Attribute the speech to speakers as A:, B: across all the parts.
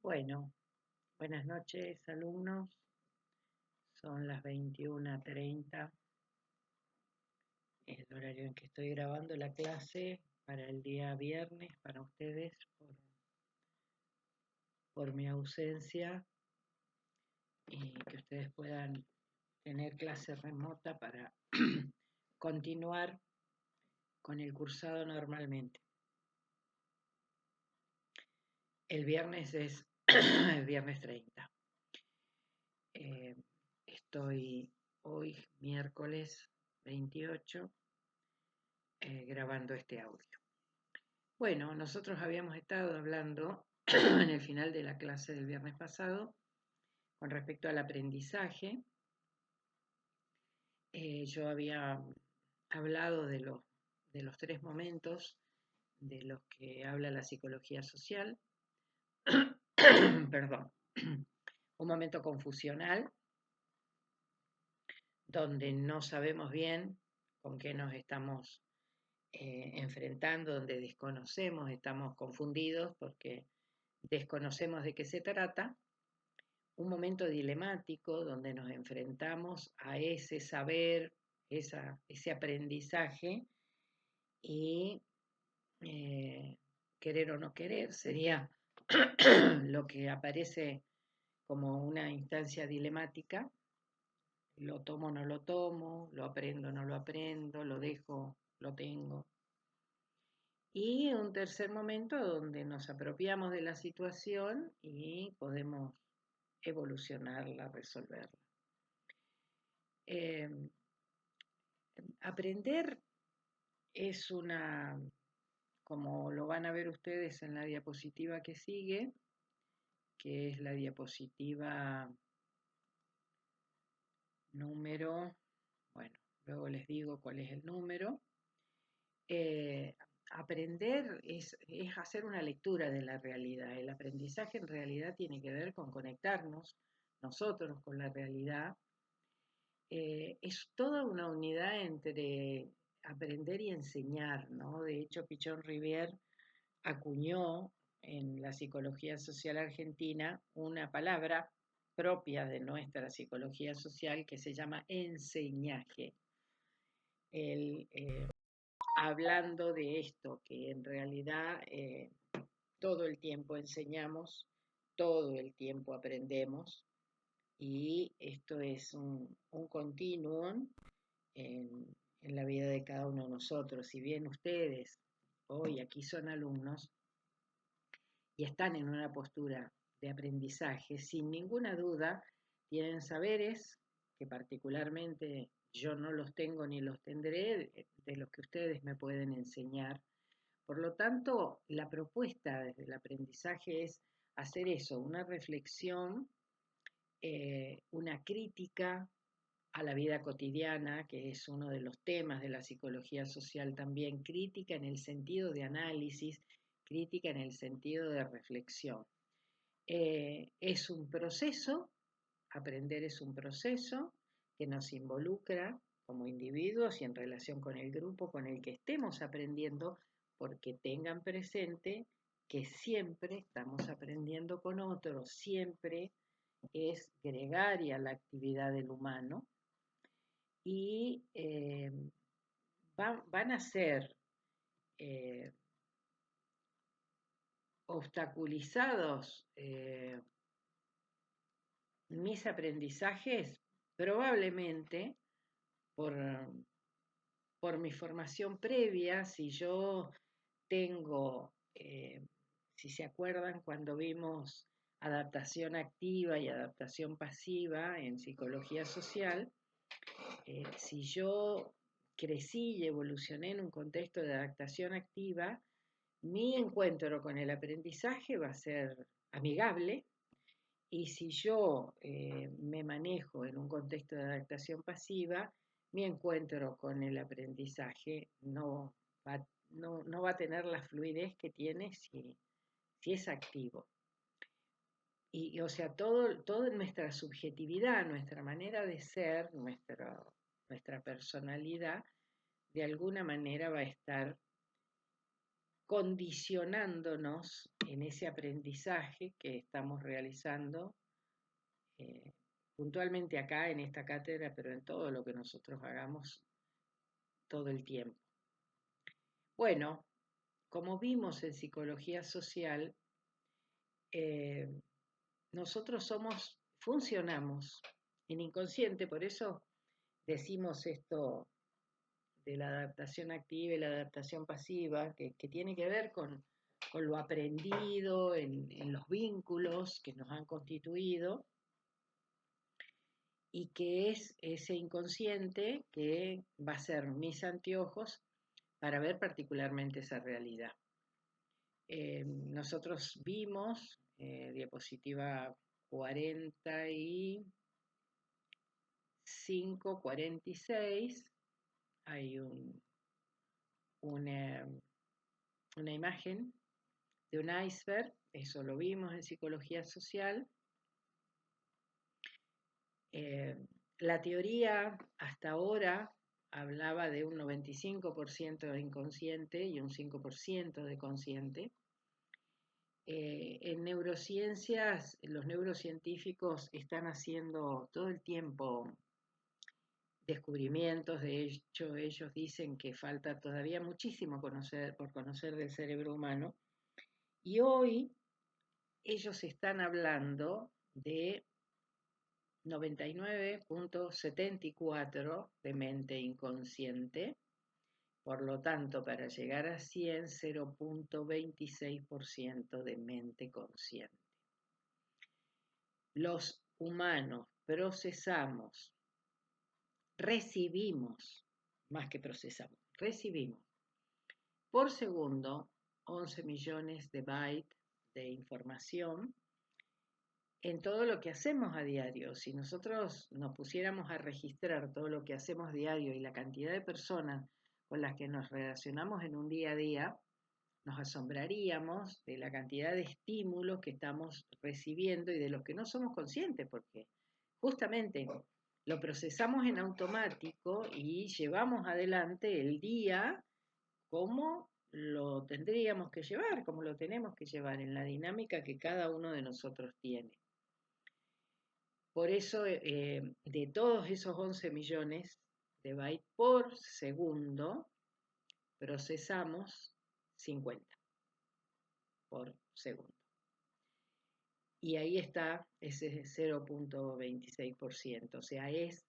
A: Bueno, buenas noches, alumnos. Son las 21:30, el horario en que estoy grabando la clase para el día viernes para ustedes por mi ausencia y que ustedes puedan tener clase remota para continuar con el cursado normalmente. El viernes es el viernes 30. Estoy hoy, miércoles 28, grabando este audio. Bueno, nosotros habíamos estado hablando en el final de la clase del viernes pasado con respecto al aprendizaje. Yo había hablado de los tres momentos de los que habla la psicología social. Perdón. Un momento confusional, donde no sabemos bien con qué nos estamos enfrentando, donde desconocemos, estamos confundidos porque desconocemos de qué se trata. Un momento dilemático donde nos enfrentamos a ese saber, ese aprendizaje y querer o no querer sería lo que aparece como una instancia dilemática. Lo tomo o no lo tomo, lo aprendo o no lo aprendo, lo dejo, lo tengo. Y un tercer momento donde nos apropiamos de la situación y podemos evolucionarla, resolverla. Eh, Aprender es como lo van a ver ustedes en la diapositiva que sigue, que es la diapositiva número, bueno, luego les digo cuál es el número. Aprender es hacer una lectura de la realidad. El aprendizaje en realidad tiene que ver con conectarnos nosotros con la realidad. Es toda una unidad entre aprender y enseñar, ¿no? De hecho, Pichon Rivière acuñó en la psicología social argentina una palabra propia de nuestra psicología social que se llama enseñaje. Hablando de esto, que en realidad todo el tiempo enseñamos, todo el tiempo aprendemos, y esto es un continuum en la vida de cada uno de nosotros. Si bien ustedes hoy aquí son alumnos y están en una postura de aprendizaje, sin ninguna duda tienen saberes que particularmente yo no los tengo ni los tendré, de los que ustedes me pueden enseñar. Por lo tanto, la propuesta desde el aprendizaje es hacer eso, una reflexión, una crítica a la vida cotidiana, que es uno de los temas de la psicología social también, crítica en el sentido de análisis, crítica en el sentido de reflexión. Es un proceso, aprender es un proceso que nos involucra como individuos y en relación con el grupo con el que estemos aprendiendo, porque tengan presente que siempre estamos aprendiendo con otros, siempre es gregaria la actividad del humano y van a ser eh, obstaculizados mis aprendizajes probablemente por, por mi formación previa. Si yo tengo, si se acuerdan cuando vimos adaptación activa y adaptación pasiva en psicología social, si yo crecí y evolucioné en un contexto de adaptación activa, mi encuentro con el aprendizaje va a ser amigable, y si yo me manejo en un contexto de adaptación pasiva, mi encuentro con el aprendizaje no va a tener la fluidez que tiene si es activo. Y o sea, todo nuestra subjetividad, nuestra manera de ser, nuestra personalidad, de alguna manera va a estar condicionándonos en ese aprendizaje que estamos realizando puntualmente acá en esta cátedra, pero en todo lo que nosotros hagamos todo el tiempo. Bueno, como vimos en psicología social, nosotros funcionamos en inconsciente, por eso decimos esto de la adaptación activa y la adaptación pasiva, que tiene que ver con lo aprendido en los vínculos que nos han constituido, y que es ese inconsciente que va a ser mis anteojos para ver particularmente esa realidad. Nosotros vimos, diapositiva 45, 46, hay una imagen de un iceberg, eso lo vimos en psicología social. La teoría hasta ahora hablaba de un 95% de inconsciente y un 5% de consciente. En neurociencias, los neurocientíficos están haciendo todo el tiempo descubrimientos. De hecho, ellos dicen que falta todavía muchísimo por conocer del cerebro humano. Y hoy ellos están hablando de 99.74 de mente inconsciente. Por lo tanto, para llegar a 100, 0.26% de mente consciente. Los humanos procesamos, recibimos, más que procesamos, recibimos por segundo 11 millones de bytes de información en todo lo que hacemos a diario. Si nosotros nos pusiéramos a registrar todo lo que hacemos diario y la cantidad de personas con las que nos relacionamos en un día a día, nos asombraríamos de la cantidad de estímulos que estamos recibiendo y de los que no somos conscientes, porque justamente lo procesamos en automático y llevamos adelante el día como lo tendríamos que llevar, como lo tenemos que llevar en la dinámica que cada uno de nosotros tiene. Por eso, de todos esos 11 millones de bytes por segundo, procesamos 50 por segundo. Y ahí está ese 0.26%. O sea, es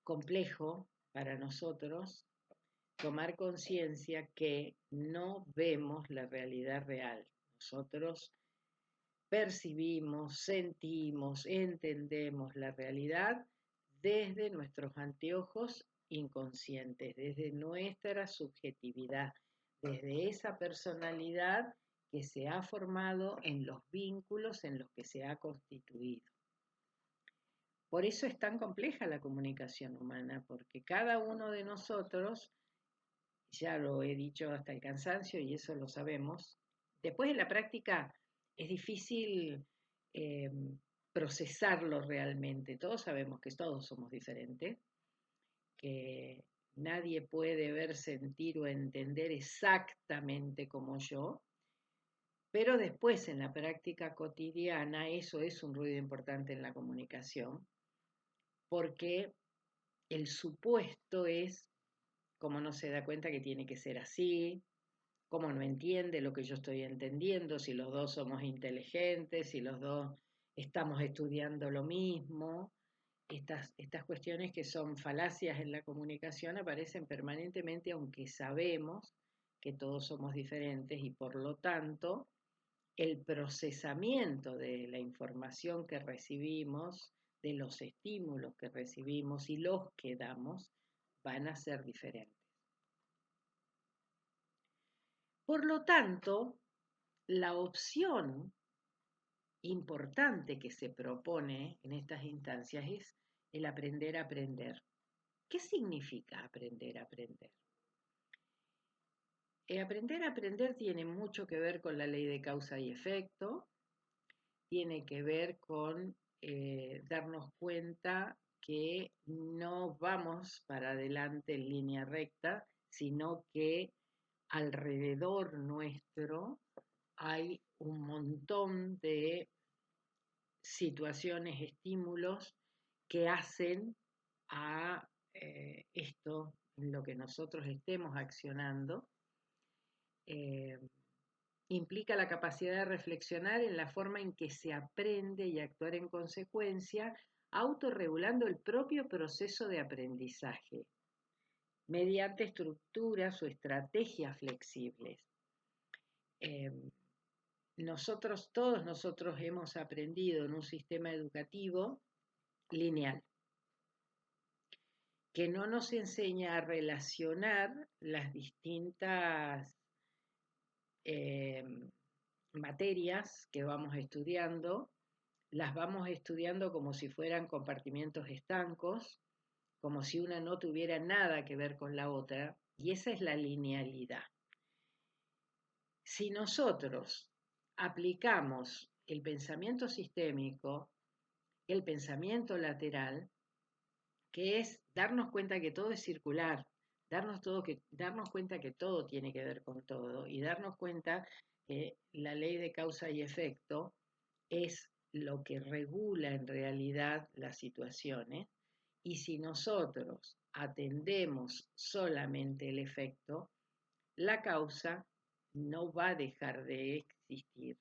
A: complejo para nosotros tomar conciencia que no vemos la realidad real. Nosotros percibimos, sentimos, entendemos la realidad desde nuestros anteojos inconscientes, desde nuestra subjetividad, desde esa personalidad que se ha formado en los vínculos en los que se ha constituido. Por eso es tan compleja la comunicación humana, porque cada uno de nosotros, ya lo he dicho hasta el cansancio y eso lo sabemos, después en la práctica es difícil procesarlo realmente. Todos sabemos que todos somos diferentes, que nadie puede ver, sentir o entender exactamente como yo, pero después en la práctica cotidiana eso es un ruido importante en la comunicación, porque el supuesto es como no se da cuenta que tiene que ser así, cómo no entiende lo que yo estoy entendiendo, si los dos somos inteligentes, si los dos estamos estudiando lo mismo. Estas cuestiones que son falacias en la comunicación aparecen permanentemente, aunque sabemos que todos somos diferentes y por lo tanto el procesamiento de la información que recibimos, de los estímulos que recibimos y los que damos van a ser diferentes. Por lo tanto, la opción importante que se propone en estas instancias es el aprender a aprender. ¿Qué significa aprender a aprender? Aprender a aprender tiene mucho que ver con la ley de causa y efecto, tiene que ver con darnos cuenta que no vamos para adelante en línea recta, sino que alrededor nuestro hay un montón de situaciones, estímulos que hacen a esto, en lo que nosotros estemos accionando, eh, implica la capacidad de reflexionar en la forma en que se aprende y actuar en consecuencia, autorregulando el propio proceso de aprendizaje, mediante estructuras o estrategias flexibles. Todos nosotros hemos aprendido en un sistema educativo lineal, que no nos enseña a relacionar las distintas materias que vamos estudiando, las vamos estudiando como si fueran compartimientos estancos, como si una no tuviera nada que ver con la otra, y esa es la linealidad. Si nosotros aplicamos el pensamiento sistémico, el pensamiento lateral, que es darnos cuenta que todo es circular, darnos cuenta que todo tiene que ver con todo y darnos cuenta que la ley de causa y efecto es lo que regula en realidad las situaciones, y si nosotros atendemos solamente el efecto, la causa no va a dejar de existir.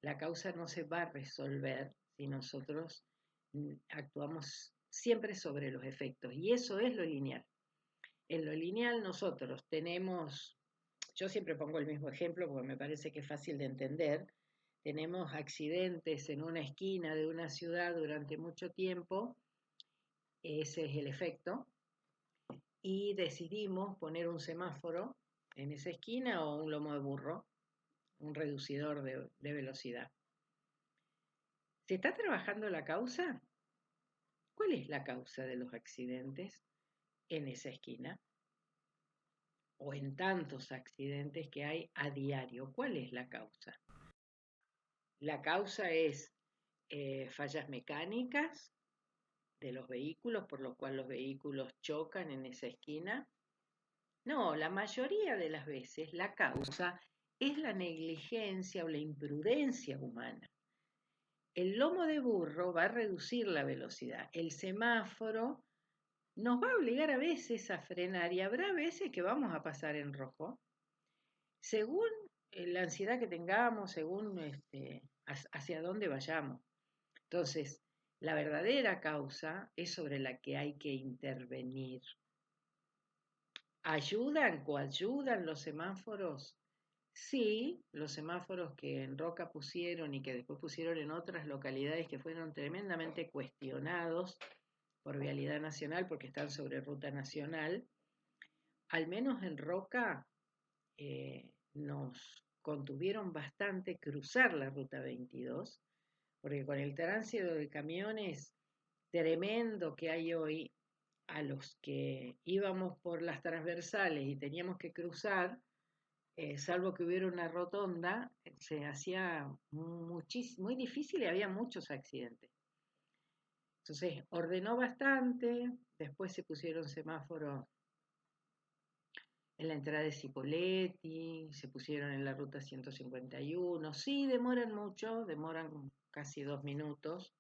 A: La causa no se va a resolver si nosotros actuamos siempre sobre los efectos, y eso es lo lineal. En lo lineal nosotros tenemos, yo siempre pongo el mismo ejemplo porque me parece que es fácil de entender, tenemos accidentes en una esquina de una ciudad durante mucho tiempo, ese es el efecto, y decidimos poner un semáforo en esa esquina o un lomo de burro, un reducidor de velocidad. ¿Se está trabajando la causa? ¿Cuál es la causa de los accidentes en esa esquina? O en tantos accidentes que hay a diario. ¿Cuál es la causa? La causa es fallas mecánicas de los vehículos, por lo cual los vehículos chocan en esa esquina. No, la mayoría de las veces la causa es la negligencia o la imprudencia humana. El lomo de burro va a reducir la velocidad. El semáforo nos va a obligar a veces a frenar y habrá veces que vamos a pasar en rojo, según la ansiedad que tengamos, según hacia dónde vayamos. Entonces, la verdadera causa es sobre la que hay que intervenir. ¿Ayudan, coayudan los semáforos? Sí, los semáforos que en Roca pusieron y que después pusieron en otras localidades que fueron tremendamente cuestionados por Vialidad Nacional porque están sobre ruta nacional, al menos en Roca nos contuvieron bastante cruzar la ruta 22, porque con el tránsito de camiones tremendo que hay hoy, a los que íbamos por las transversales y teníamos que cruzar, salvo que hubiera una rotonda, se hacía muy difícil y había muchos accidentes. Entonces ordenó bastante, después se pusieron semáforos en la entrada de Cipolletti, se pusieron en la ruta 151, sí demoran mucho, demoran casi 2 minutos,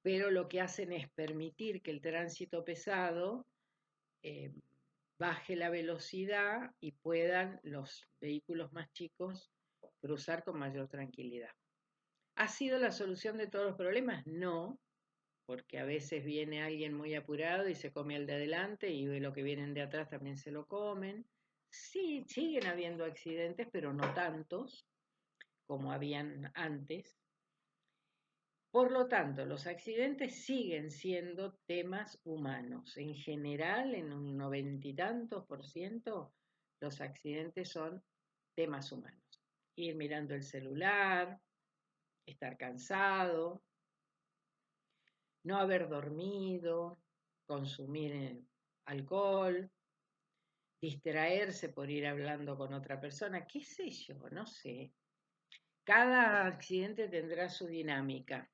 A: pero lo que hacen es permitir que el tránsito pesado baje la velocidad y puedan los vehículos más chicos cruzar con mayor tranquilidad. ¿Ha sido la solución de todos los problemas? No, porque a veces viene alguien muy apurado y se come al de adelante y lo que vienen de atrás también se lo comen. Sí, siguen habiendo accidentes, pero no tantos como habían antes. Por lo tanto, los accidentes siguen siendo temas humanos. En general, en un 90 y tantos %, los accidentes son temas humanos. Ir mirando el celular, estar cansado, no haber dormido, consumir alcohol, distraerse por ir hablando con otra persona, qué sé yo, no sé. Cada accidente tendrá su dinámica,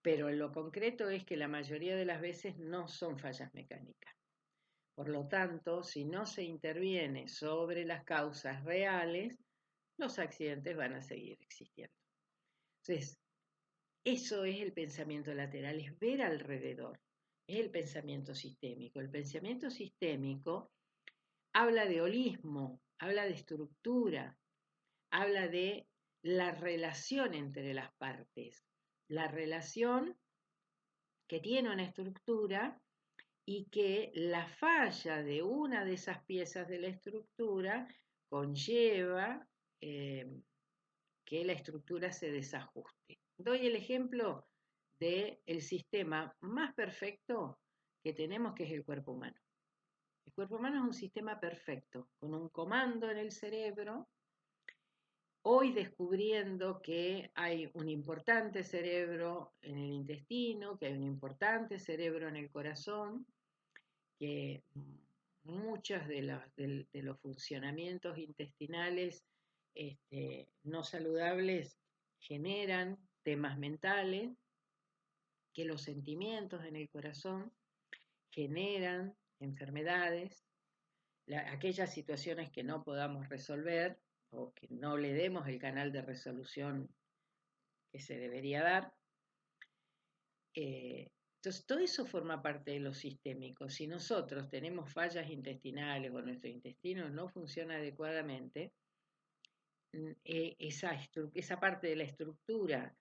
A: pero en lo concreto es que la mayoría de las veces no son fallas mecánicas. Por lo tanto, si no se interviene sobre las causas reales, los accidentes van a seguir existiendo. Entonces, eso es el pensamiento lateral, es ver alrededor, es el pensamiento sistémico. El pensamiento sistémico habla de holismo, habla de estructura, habla de la relación entre las partes, la relación que tiene una estructura y que la falla de una de esas piezas de la estructura conlleva que la estructura se desajuste. Doy el ejemplo del sistema más perfecto que tenemos, que es el cuerpo humano. El cuerpo humano es un sistema perfecto, con un comando en el cerebro. Hoy descubriendo que hay un importante cerebro en el intestino, que hay un importante cerebro en el corazón, que muchos de los funcionamientos intestinales no saludables generan temas mentales, que los sentimientos en el corazón generan enfermedades, aquellas situaciones que no podamos resolver o que no le demos el canal de resolución que se debería dar. Entonces, todo eso forma parte de lo sistémico. Si nosotros tenemos fallas intestinales o nuestro intestino no funciona adecuadamente, esa parte de la estructura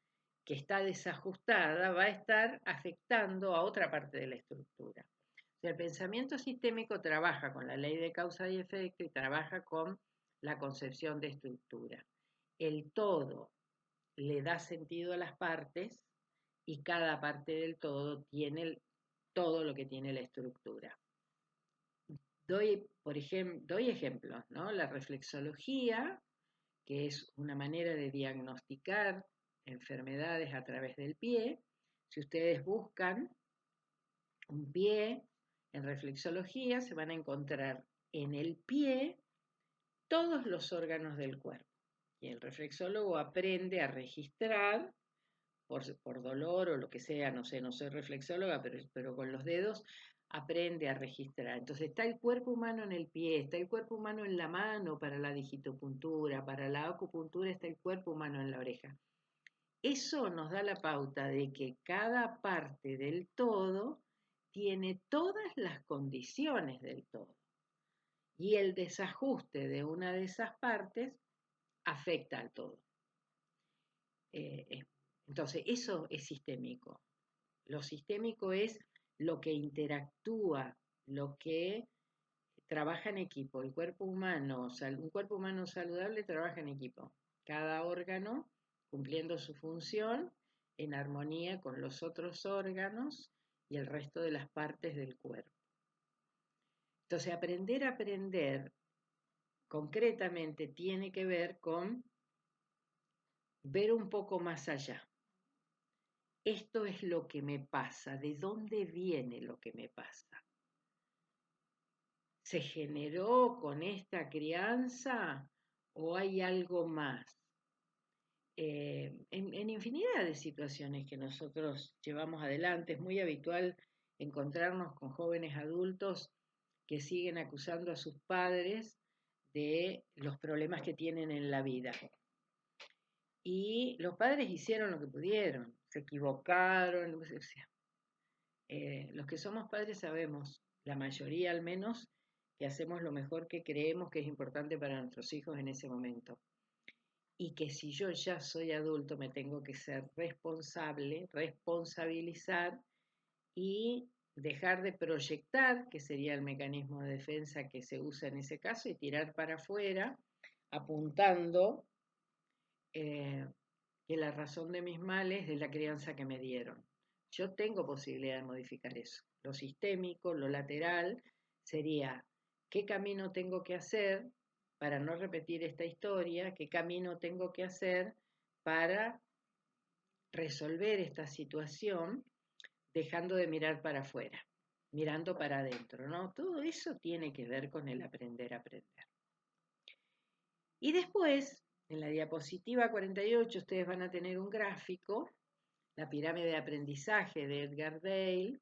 A: que está desajustada va a estar afectando a otra parte de la estructura. O sea, el pensamiento sistémico trabaja con la ley de causa y efecto y trabaja con la concepción de estructura. El todo le da sentido a las partes y cada parte del todo tiene todo lo que tiene la estructura. Doy ejemplos, ¿no? La reflexología, que es una manera de diagnosticar enfermedades a través del pie. Si ustedes buscan un pie en reflexología, se van a encontrar en el pie todos los órganos del cuerpo. Y el reflexólogo aprende a registrar por dolor o lo que sea, no sé, no soy reflexóloga, pero con los dedos aprende a registrar. Entonces está el cuerpo humano en el pie, está el cuerpo humano en la mano para la digitopuntura, para la acupuntura está el cuerpo humano en la oreja. Eso nos da la pauta de que cada parte del todo tiene todas las condiciones del todo. Y el desajuste de una de esas partes afecta al todo. Entonces, eso es sistémico. Lo sistémico es lo que interactúa, lo que trabaja en equipo. El cuerpo humano, un cuerpo humano saludable trabaja en equipo. Cada órgano cumpliendo su función en armonía con los otros órganos y el resto de las partes del cuerpo. Entonces, aprender a aprender concretamente tiene que ver con ver un poco más allá. Esto es lo que me pasa, ¿de dónde viene lo que me pasa? ¿Se generó con esta crianza o hay algo más? En infinidad de situaciones que nosotros llevamos adelante, es muy habitual encontrarnos con jóvenes adultos que siguen acusando a sus padres de los problemas que tienen en la vida. Y los padres hicieron lo que pudieron, se equivocaron, o sea, los que somos padres sabemos, la mayoría al menos, que hacemos lo mejor que creemos que es importante para nuestros hijos en ese momento. Y que si yo ya soy adulto me tengo que ser responsable, responsabilizar y dejar de proyectar, que sería el mecanismo de defensa que se usa en ese caso, y tirar para afuera, apuntando que la razón de mis males es la crianza que me dieron. Yo tengo posibilidad de modificar eso. Lo sistémico, lo lateral, sería qué camino tengo que hacer para no repetir esta historia, qué camino tengo que hacer para resolver esta situación dejando de mirar para afuera, mirando para adentro, ¿no? Todo eso tiene que ver con el aprender a aprender. Y después, en la diapositiva 48, ustedes van a tener un gráfico, la pirámide de aprendizaje de Edgar Dale,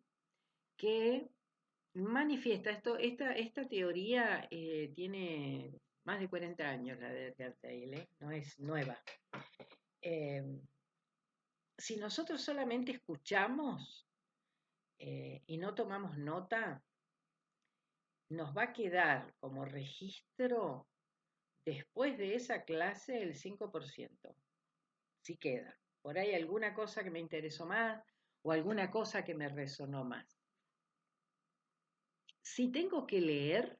A: que manifiesta esta teoría tiene más de 40 años, la de Edgar Taylor, no es nueva. Eh, si nosotros solamente escuchamos y no tomamos nota, nos va a quedar como registro después de esa clase el 5%. Si queda. Por ahí alguna cosa que me interesó más o alguna cosa que me resonó más. Si tengo que leer,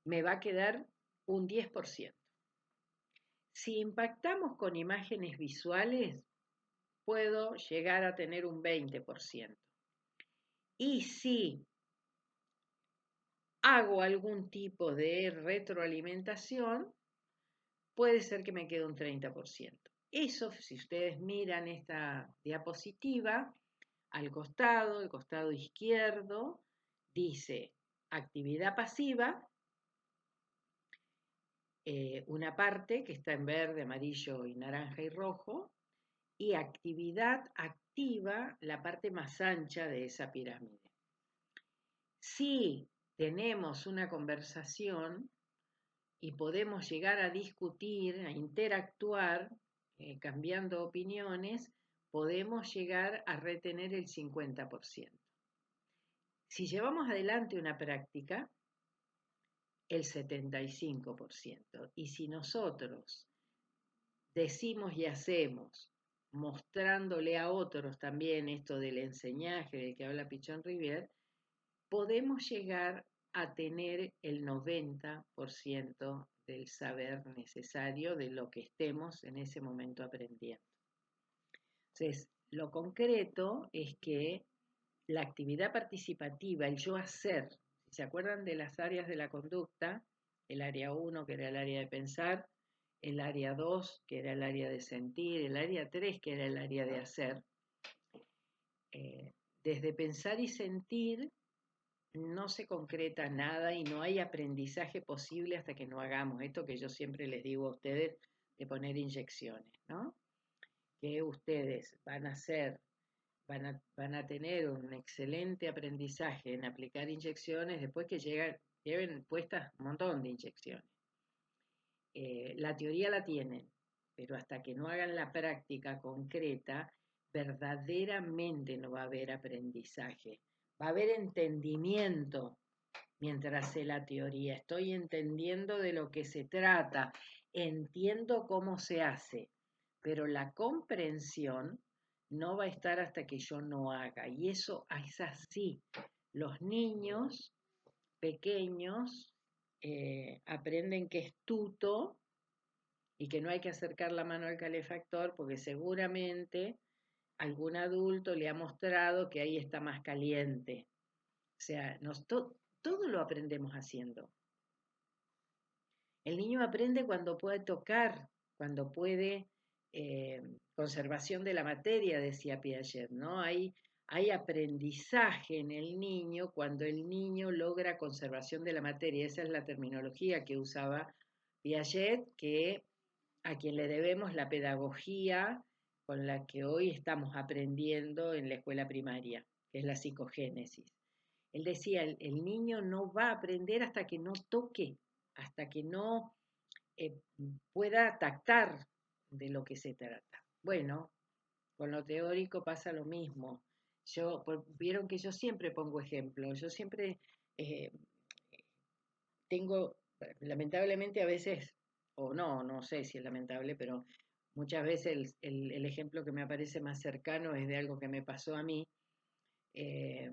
A: me va a quedar un 10%. Si impactamos con imágenes visuales, puedo llegar a tener un 20%. Y si hago algún tipo de retroalimentación, puede ser que me quede un 30%. Eso, si ustedes miran esta diapositiva, al costado, el costado izquierdo, dice actividad pasiva, una parte que está en verde, amarillo y naranja y rojo, y actividad activa, la parte más ancha de esa pirámide. Si tenemos una conversación y podemos llegar a discutir, a interactuar, cambiando opiniones, podemos llegar a retener el 50%. Si llevamos adelante una práctica, el 75%. Y si nosotros decimos y hacemos, mostrándole a otros también esto del enseñaje del que habla Pichon Rivière, podemos llegar a tener el 90% del saber necesario de lo que estemos en ese momento aprendiendo. Entonces, lo concreto es que la actividad participativa, el yo hacer, si se acuerdan de las áreas de la conducta, el área 1 que era el área de pensar, el área 2 que era el área de sentir, el área 3 que era el área de hacer, desde pensar y sentir no se concreta nada y no hay aprendizaje posible hasta que no hagamos esto que yo siempre les digo a ustedes de poner inyecciones, ¿no? Que ustedes van a hacer, van a tener un excelente aprendizaje en aplicar inyecciones después que lleven puestas un montón de inyecciones. La teoría la tienen, pero hasta que no hagan la práctica concreta, verdaderamente no va a haber aprendizaje. Va a haber entendimiento mientras sé la teoría. Estoy entendiendo de lo que se trata, entiendo cómo se hace, pero la comprensión no va a estar hasta que yo no haga. Y eso es así. Los niños pequeños aprenden que es tuto y que no hay que acercar la mano al calefactor porque seguramente algún adulto le ha mostrado que ahí está más caliente. O sea, todo lo aprendemos haciendo. El niño aprende cuando puede tocar, cuando puede, conservación de la materia, decía Piaget, ¿no? Hay aprendizaje en el niño cuando el niño logra conservación de la materia. Esa es la terminología que usaba Piaget, que a quien le debemos la pedagogía con la que hoy estamos aprendiendo en la escuela primaria, que es la psicogénesis. Él decía, el niño no va a aprender hasta que no toque, hasta que no pueda tactar de lo que se trata. Bueno, con lo teórico pasa lo mismo. Vieron que yo siempre pongo ejemplos, yo siempre eh, tengo, lamentablemente a veces, o no sé si es lamentable, pero muchas veces el ejemplo que me aparece más cercano es de algo que me pasó a mí, eh,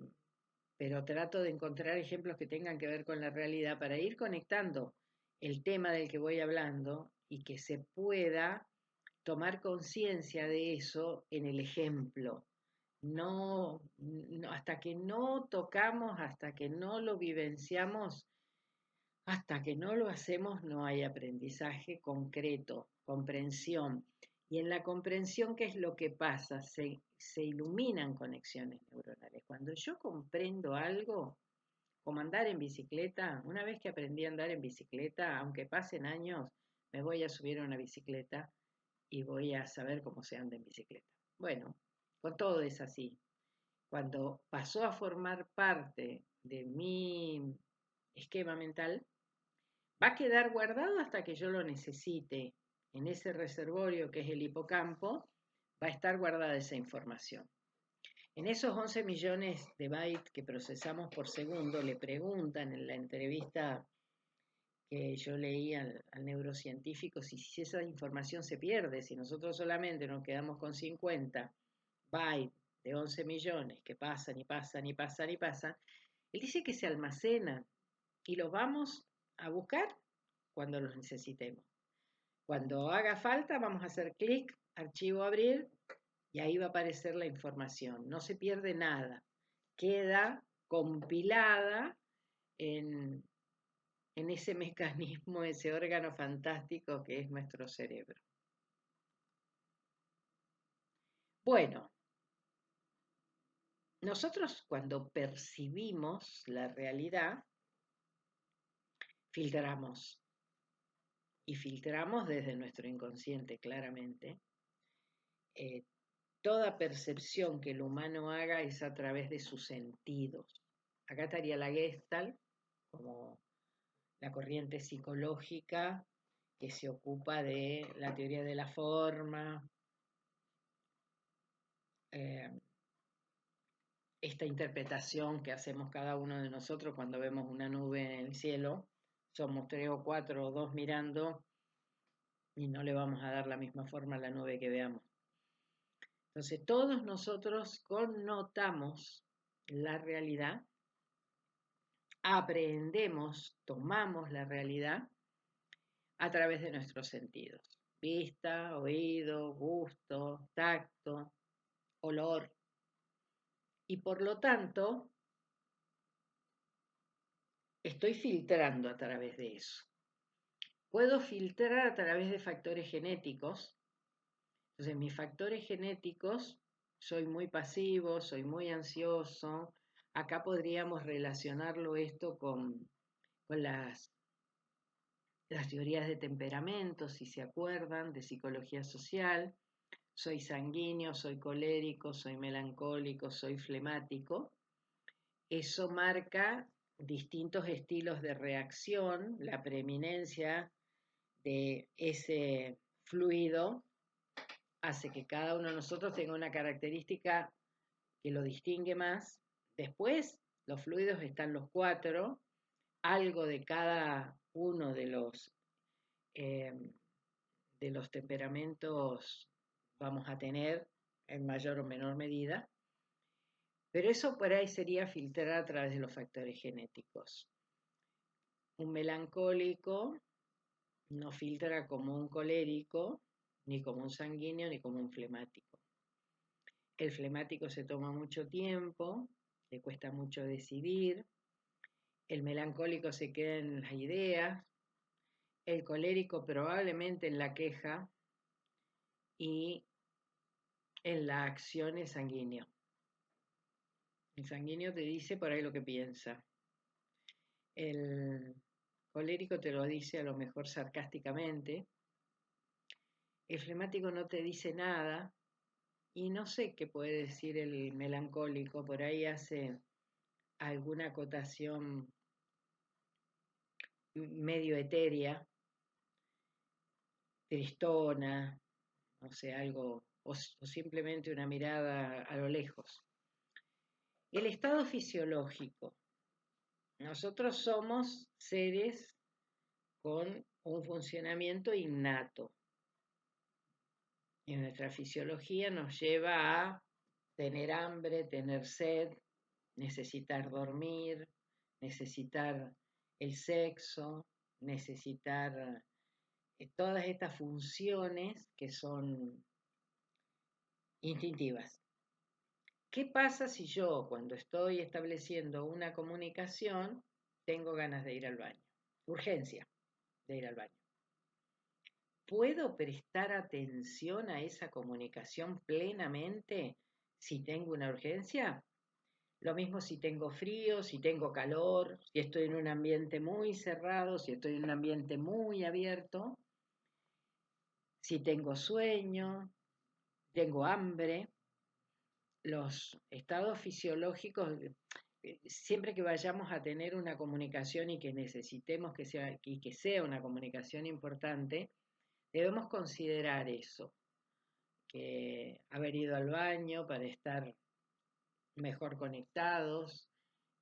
A: pero trato de encontrar ejemplos que tengan que ver con la realidad para ir conectando el tema del que voy hablando y que se pueda tomar conciencia de eso en el ejemplo. Hasta que no tocamos, hasta que no lo vivenciamos, hasta que no lo hacemos, no hay aprendizaje concreto, comprensión. Y en la comprensión, ¿qué es lo que pasa? Se iluminan conexiones neuronales. Cuando yo comprendo algo, como andar en bicicleta, una vez que aprendí a andar en bicicleta, aunque pasen años, me voy a subir a una bicicleta y voy a saber cómo se anda en bicicleta. Bueno, con todo es así. cuando pasó a formar parte de mi esquema mental, va a quedar guardado hasta que yo lo necesite. En ese reservorio que es el hipocampo, va a estar guardada esa información. En esos 11 millones de bytes que procesamos por segundo, le preguntan en la entrevista que yo leí al neurocientífico si esa información se pierde, si nosotros solamente nos quedamos con 50 bytes de 11 millones que pasan y pasan y pasan y pasan, él dice que se almacenan y los vamos a buscar cuando los necesitemos. Cuando haga falta vamos a hacer clic, archivo abrir, y ahí va a aparecer la información. No se pierde nada. Queda compilada en ese mecanismo, ese órgano fantástico que es nuestro cerebro. Bueno, nosotros cuando percibimos la realidad, filtramos. Y filtramos desde nuestro inconsciente, claramente. Toda percepción que el humano haga es a través de sus sentidos. Acá estaría la Gestalt, como la corriente psicológica que se ocupa de la teoría de la forma, esta interpretación que hacemos cada uno de nosotros cuando vemos una nube en el cielo. Somos 3 o 4 o 2 mirando y no le vamos a dar la misma forma a la nube que veamos. Entonces todos nosotros connotamos la realidad, aprendemos, tomamos la realidad a través de nuestros sentidos. Vista, oído, gusto, tacto, olor. Y por lo tanto, estoy filtrando a través de eso. Puedo filtrar a través de factores genéticos. Entonces, mis factores genéticos, soy muy pasivo, soy muy ansioso. Acá podríamos relacionarlo esto con las teorías de temperamento, si se acuerdan, de psicología social. Soy sanguíneo, soy colérico, soy melancólico, soy flemático. Eso marca distintos estilos de reacción, la preeminencia de ese fluido hace que cada uno de nosotros tenga una característica que lo distingue más. Después, los fluidos están los 4, algo de cada uno de los temperamentos vamos a tener en mayor o menor medida, pero eso por ahí sería filtrar a través de los factores genéticos. Un melancólico no filtra como un colérico, ni como un sanguíneo, ni como un flemático. El flemático se toma mucho tiempo, le cuesta mucho decidir, el melancólico se queda en las ideas, el colérico probablemente en la queja y en la acción es sanguíneo. El sanguíneo te dice por ahí lo que piensa. El colérico te lo dice a lo mejor sarcásticamente. El flemático no te dice nada. Y no sé qué puede decir el melancólico. Por ahí hace alguna acotación medio etérea, tristona, no sé, algo, o simplemente una mirada a lo lejos. El estado fisiológico. Nosotros somos seres con un funcionamiento innato. Y nuestra fisiología nos lleva a tener hambre, tener sed, necesitar dormir, necesitar el sexo, necesitar todas estas funciones que son instintivas. ¿Qué pasa si yo, cuando estoy estableciendo una comunicación, tengo ganas de ir al baño? Urgencia de ir al baño. ¿Puedo prestar atención a esa comunicación plenamente si tengo una urgencia? Lo mismo si tengo frío, si tengo calor, si estoy en un ambiente muy cerrado, si estoy en un ambiente muy abierto, si tengo sueño, tengo hambre. los estados fisiológicos, siempre que vayamos a tener una comunicación y que necesitemos que sea una comunicación importante, debemos considerar eso, que haber ido al baño para estar mejor conectados,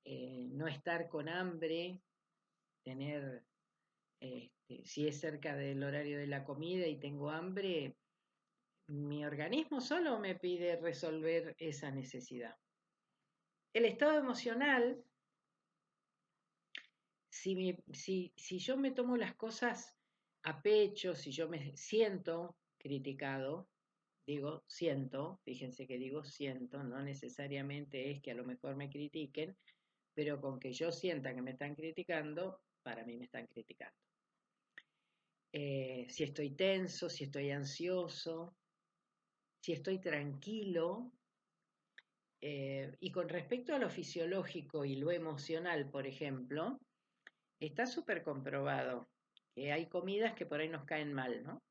A: no estar con hambre, tener, si es cerca del horario de la comida y tengo hambre, mi organismo solo me pide resolver esa necesidad. El estado emocional, si yo me tomo las cosas a pecho, si yo me siento criticado, digo siento, fíjense que digo siento, no necesariamente es que a lo mejor me critiquen, pero con que yo sienta que me están criticando, para mí me están criticando. Si estoy tenso, si estoy ansioso, si estoy tranquilo. Y con respecto a lo fisiológico y lo emocional, por ejemplo, está súper comprobado que hay comidas que por ahí nos caen mal, ¿no?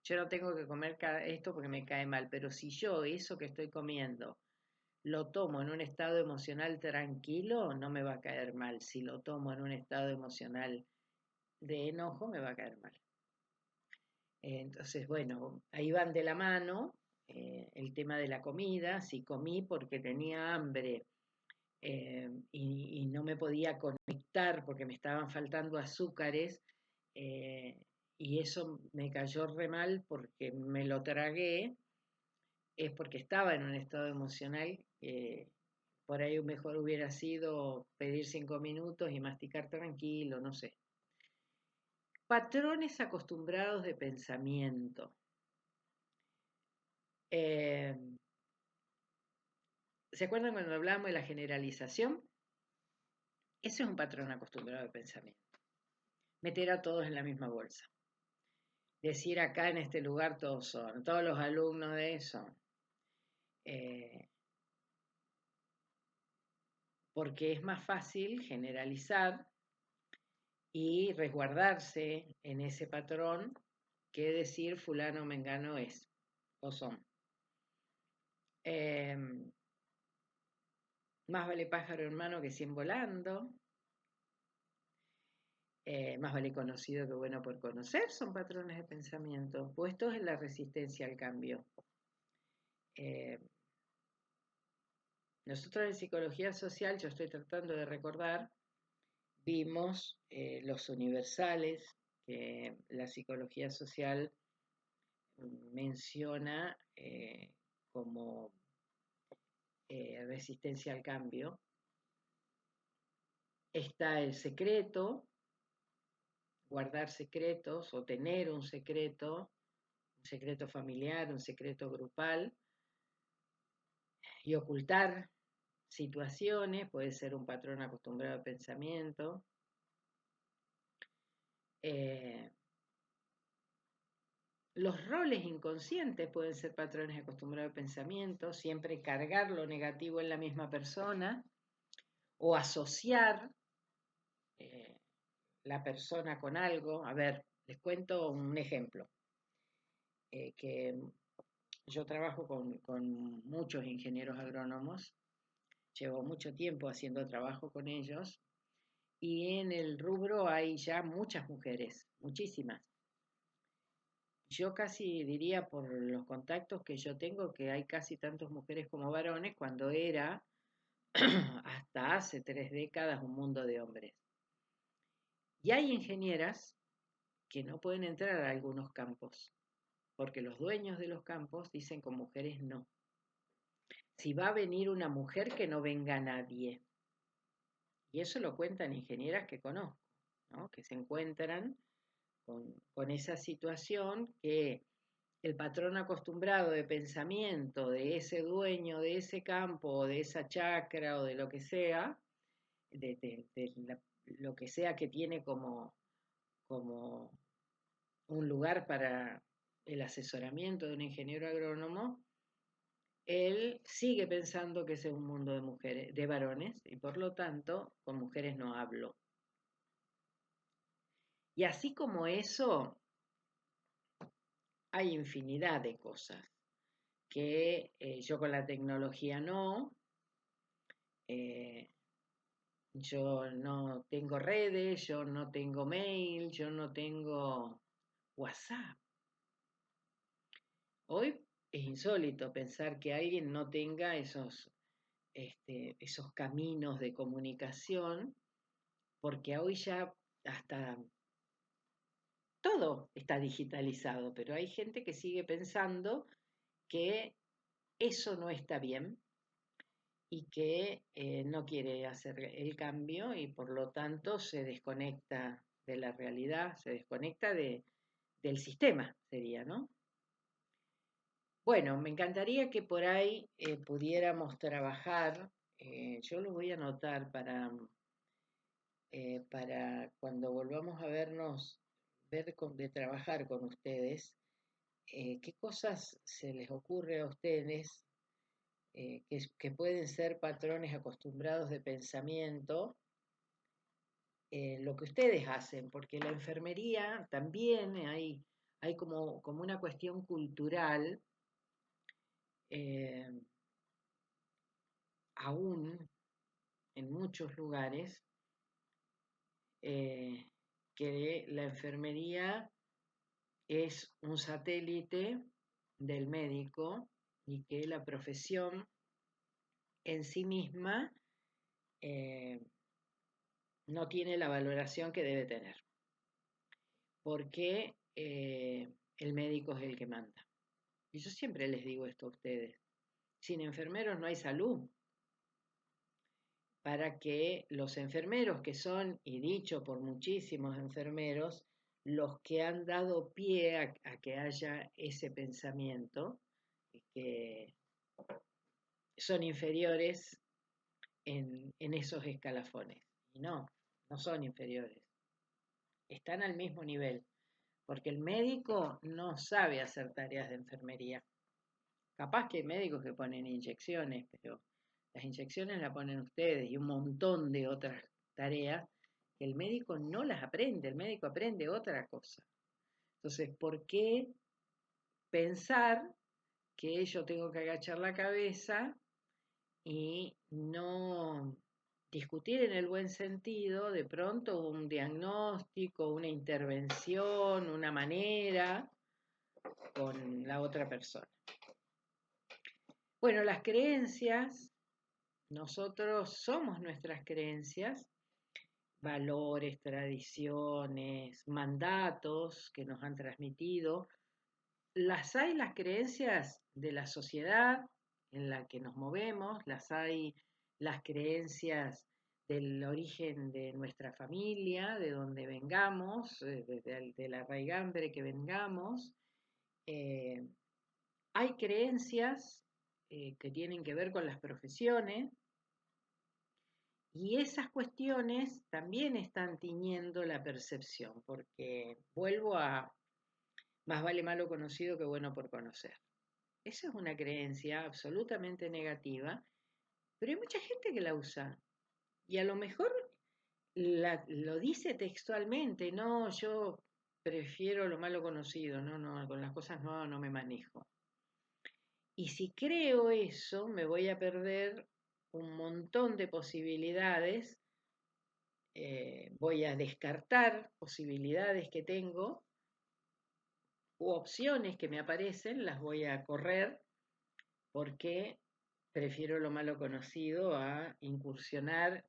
A: Yo no tengo que comer esto porque me cae mal, pero si yo eso que estoy comiendo lo tomo en un estado emocional tranquilo, no me va a caer mal. Si lo tomo en un estado emocional de enojo, me va a caer mal. Entonces, bueno, ahí van de la mano el tema de la comida. Si comí porque tenía hambre y no me podía conectar porque me estaban faltando azúcares, y eso me cayó re mal porque me lo tragué, es porque estaba en un estado emocional. Por ahí mejor hubiera sido pedir 5 minutos y masticar tranquilo, no sé. Patrones acostumbrados de pensamiento. Eh, ¿Se acuerdan cuando hablamos de la generalización? Ese es un patrón acostumbrado de pensamiento. Meter a todos en la misma bolsa. Decir acá en este lugar todos son, todos los alumnos de eso. Porque es más fácil generalizar y resguardarse en ese patrón que decir fulano mengano es o son. Más vale pájaro en mano que 100 volando. Más vale conocido que bueno por conocer, son patrones de pensamiento puestos en la resistencia al cambio. Nosotros en psicología social, yo estoy tratando de recordar, vimos los universales que la psicología social menciona como resistencia al cambio. Está el secreto, guardar secretos o tener un secreto familiar, un secreto grupal, y ocultar situaciones, puede ser un patrón acostumbrado de pensamiento. Los roles inconscientes pueden ser patrones acostumbrados de pensamiento, siempre cargar lo negativo en la misma persona o asociar la persona con algo. A ver, les cuento un ejemplo. Que yo trabajo con muchos ingenieros agrónomos, llevo mucho tiempo haciendo trabajo con ellos y en el rubro hay ya muchas mujeres, muchísimas. Yo casi diría por los contactos que yo tengo que hay casi tantas mujeres como varones cuando era hasta hace 3 décadas un mundo de hombres. Y hay ingenieras que no pueden entrar a algunos campos porque los dueños de los campos dicen con mujeres no. Si va a venir una mujer, que no venga nadie. Y eso lo cuentan ingenieras que conozco, ¿no? Que se encuentran con esa situación, que el patrón acostumbrado de pensamiento de ese dueño de ese campo o de esa chacra o de lo que sea, lo que sea que tiene como un lugar para el asesoramiento de un ingeniero agrónomo, él sigue pensando que ese es un mundo de mujeres, de varones, y por lo tanto con mujeres no hablo. Y así como eso, hay infinidad de cosas. que yo con la tecnología no, yo no tengo redes, yo no tengo mail, yo no tengo WhatsApp. Hoy es insólito pensar que alguien no tenga esos caminos de comunicación, porque hoy ya hasta todo está digitalizado, pero hay gente que sigue pensando que eso no está bien y que no quiere hacer el cambio y por lo tanto se desconecta de la realidad, se desconecta del sistema, sería, ¿no? Bueno, me encantaría que por ahí pudiéramos trabajar, yo lo voy a anotar para cuando volvamos a vernos, de trabajar con ustedes, qué cosas se les ocurre a ustedes que pueden ser patrones acostumbrados de pensamiento, lo que ustedes hacen, porque la enfermería también hay como una cuestión cultural, eh, aún en muchos lugares, eh, que la enfermería es un satélite del médico y que la profesión en sí misma eh, no tiene la valoración que debe tener, porque el médico es el que manda. Y yo siempre les digo esto a ustedes, sin enfermeros no hay salud, para que los enfermeros que son, y dicho por muchísimos enfermeros, los que han dado pie a que haya ese pensamiento, que son inferiores en esos escalafones. Y no son inferiores, están al mismo nivel, porque el médico no sabe hacer tareas de enfermería. Capaz que hay médicos que ponen inyecciones, pero las inyecciones las ponen ustedes y un montón de otras tareas que el médico no las aprende, el médico aprende otra cosa. Entonces, ¿por qué pensar que yo tengo que agachar la cabeza y no discutir en el buen sentido de pronto un diagnóstico, una intervención, una manera con la otra persona? Bueno, las creencias, nosotros somos nuestras creencias, valores, tradiciones, mandatos que nos han transmitido. Las creencias de la sociedad en la que nos movemos, las creencias del origen de nuestra familia, de donde vengamos, de la raigambre que vengamos. Eh, Hay creencias que tienen que ver con las profesiones y esas cuestiones también están tiñendo la percepción, porque vuelvo a más vale malo conocido que bueno por conocer. Esa es una creencia absolutamente negativa, pero hay mucha gente que la usa y a lo mejor lo dice textualmente, no, yo prefiero lo malo conocido, no, con las cosas nuevas no me manejo. Y si creo eso, me voy a perder un montón de posibilidades, voy a descartar posibilidades que tengo u opciones que me aparecen, las voy a correr porque prefiero lo malo conocido a incursionar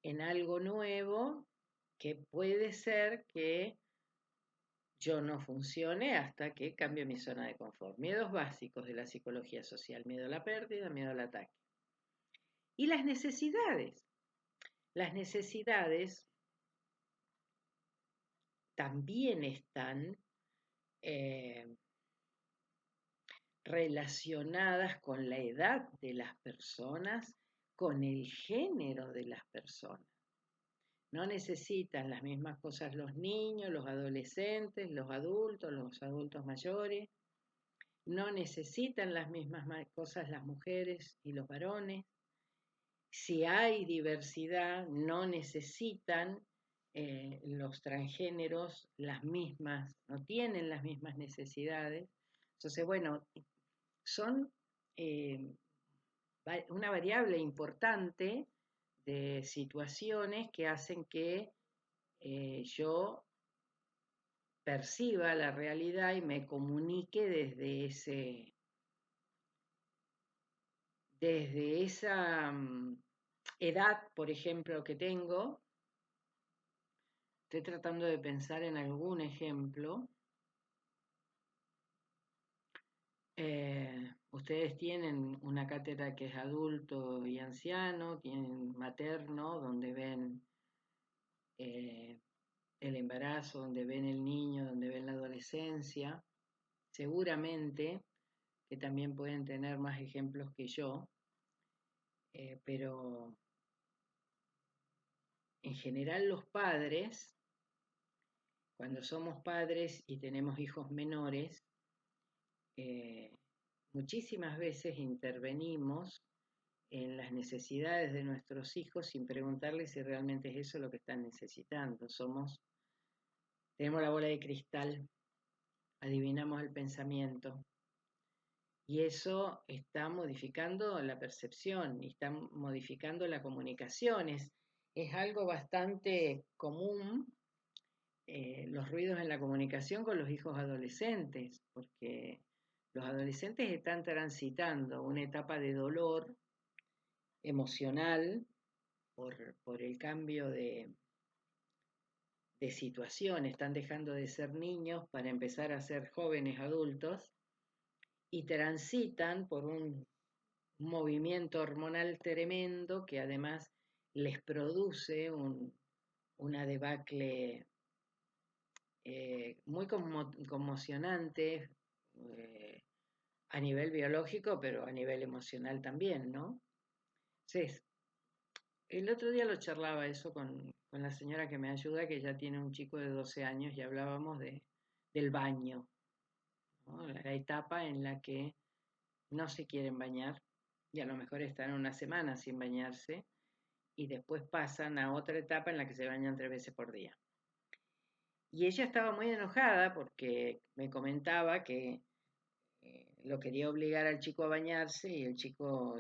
A: en algo nuevo que puede ser que yo no funcione hasta que cambie mi zona de confort. Miedos básicos de la psicología social, miedo a la pérdida, miedo al ataque. Y las necesidades también están eh, relacionadas con la edad de las personas, con el género de las personas. No necesitan las mismas cosas los niños, los adolescentes, los adultos mayores. No necesitan las mismas cosas las mujeres y los varones. Si hay diversidad, no necesitan los transgéneros las mismas, no tienen las mismas necesidades. Entonces, bueno, son una variable importante de situaciones que hacen que yo perciba la realidad y me comunique desde esa edad, por ejemplo, que tengo. Estoy tratando de pensar en algún ejemplo. Ustedes tienen una cátedra que es adulto y anciano, tienen materno, donde ven eh, el embarazo, donde ven el niño, donde ven la adolescencia. Seguramente que también pueden tener más ejemplos que yo, pero en general los padres, cuando somos padres y tenemos hijos menores, eh, muchísimas veces intervenimos en las necesidades de nuestros hijos sin preguntarles si realmente es eso lo que están necesitando. Tenemos la bola de cristal, adivinamos el pensamiento y eso está modificando la percepción y está modificando la comunicación. Es algo bastante común, los ruidos en la comunicación con los hijos adolescentes, porque los adolescentes están transitando una etapa de dolor emocional por el cambio de situación, están dejando de ser niños para empezar a ser jóvenes adultos y transitan por un movimiento hormonal tremendo que además les produce una debacle muy conmocionante a nivel biológico, pero a nivel emocional también, ¿no? Entonces, el otro día lo charlaba eso con la señora que me ayuda, que ya tiene un chico de 12 años, y hablábamos del baño, ¿no? La etapa en la que no se quieren bañar y a lo mejor están una semana sin bañarse y después pasan a otra etapa en la que se bañan 3 veces por día. Y ella estaba muy enojada porque me comentaba que lo quería obligar al chico a bañarse y el chico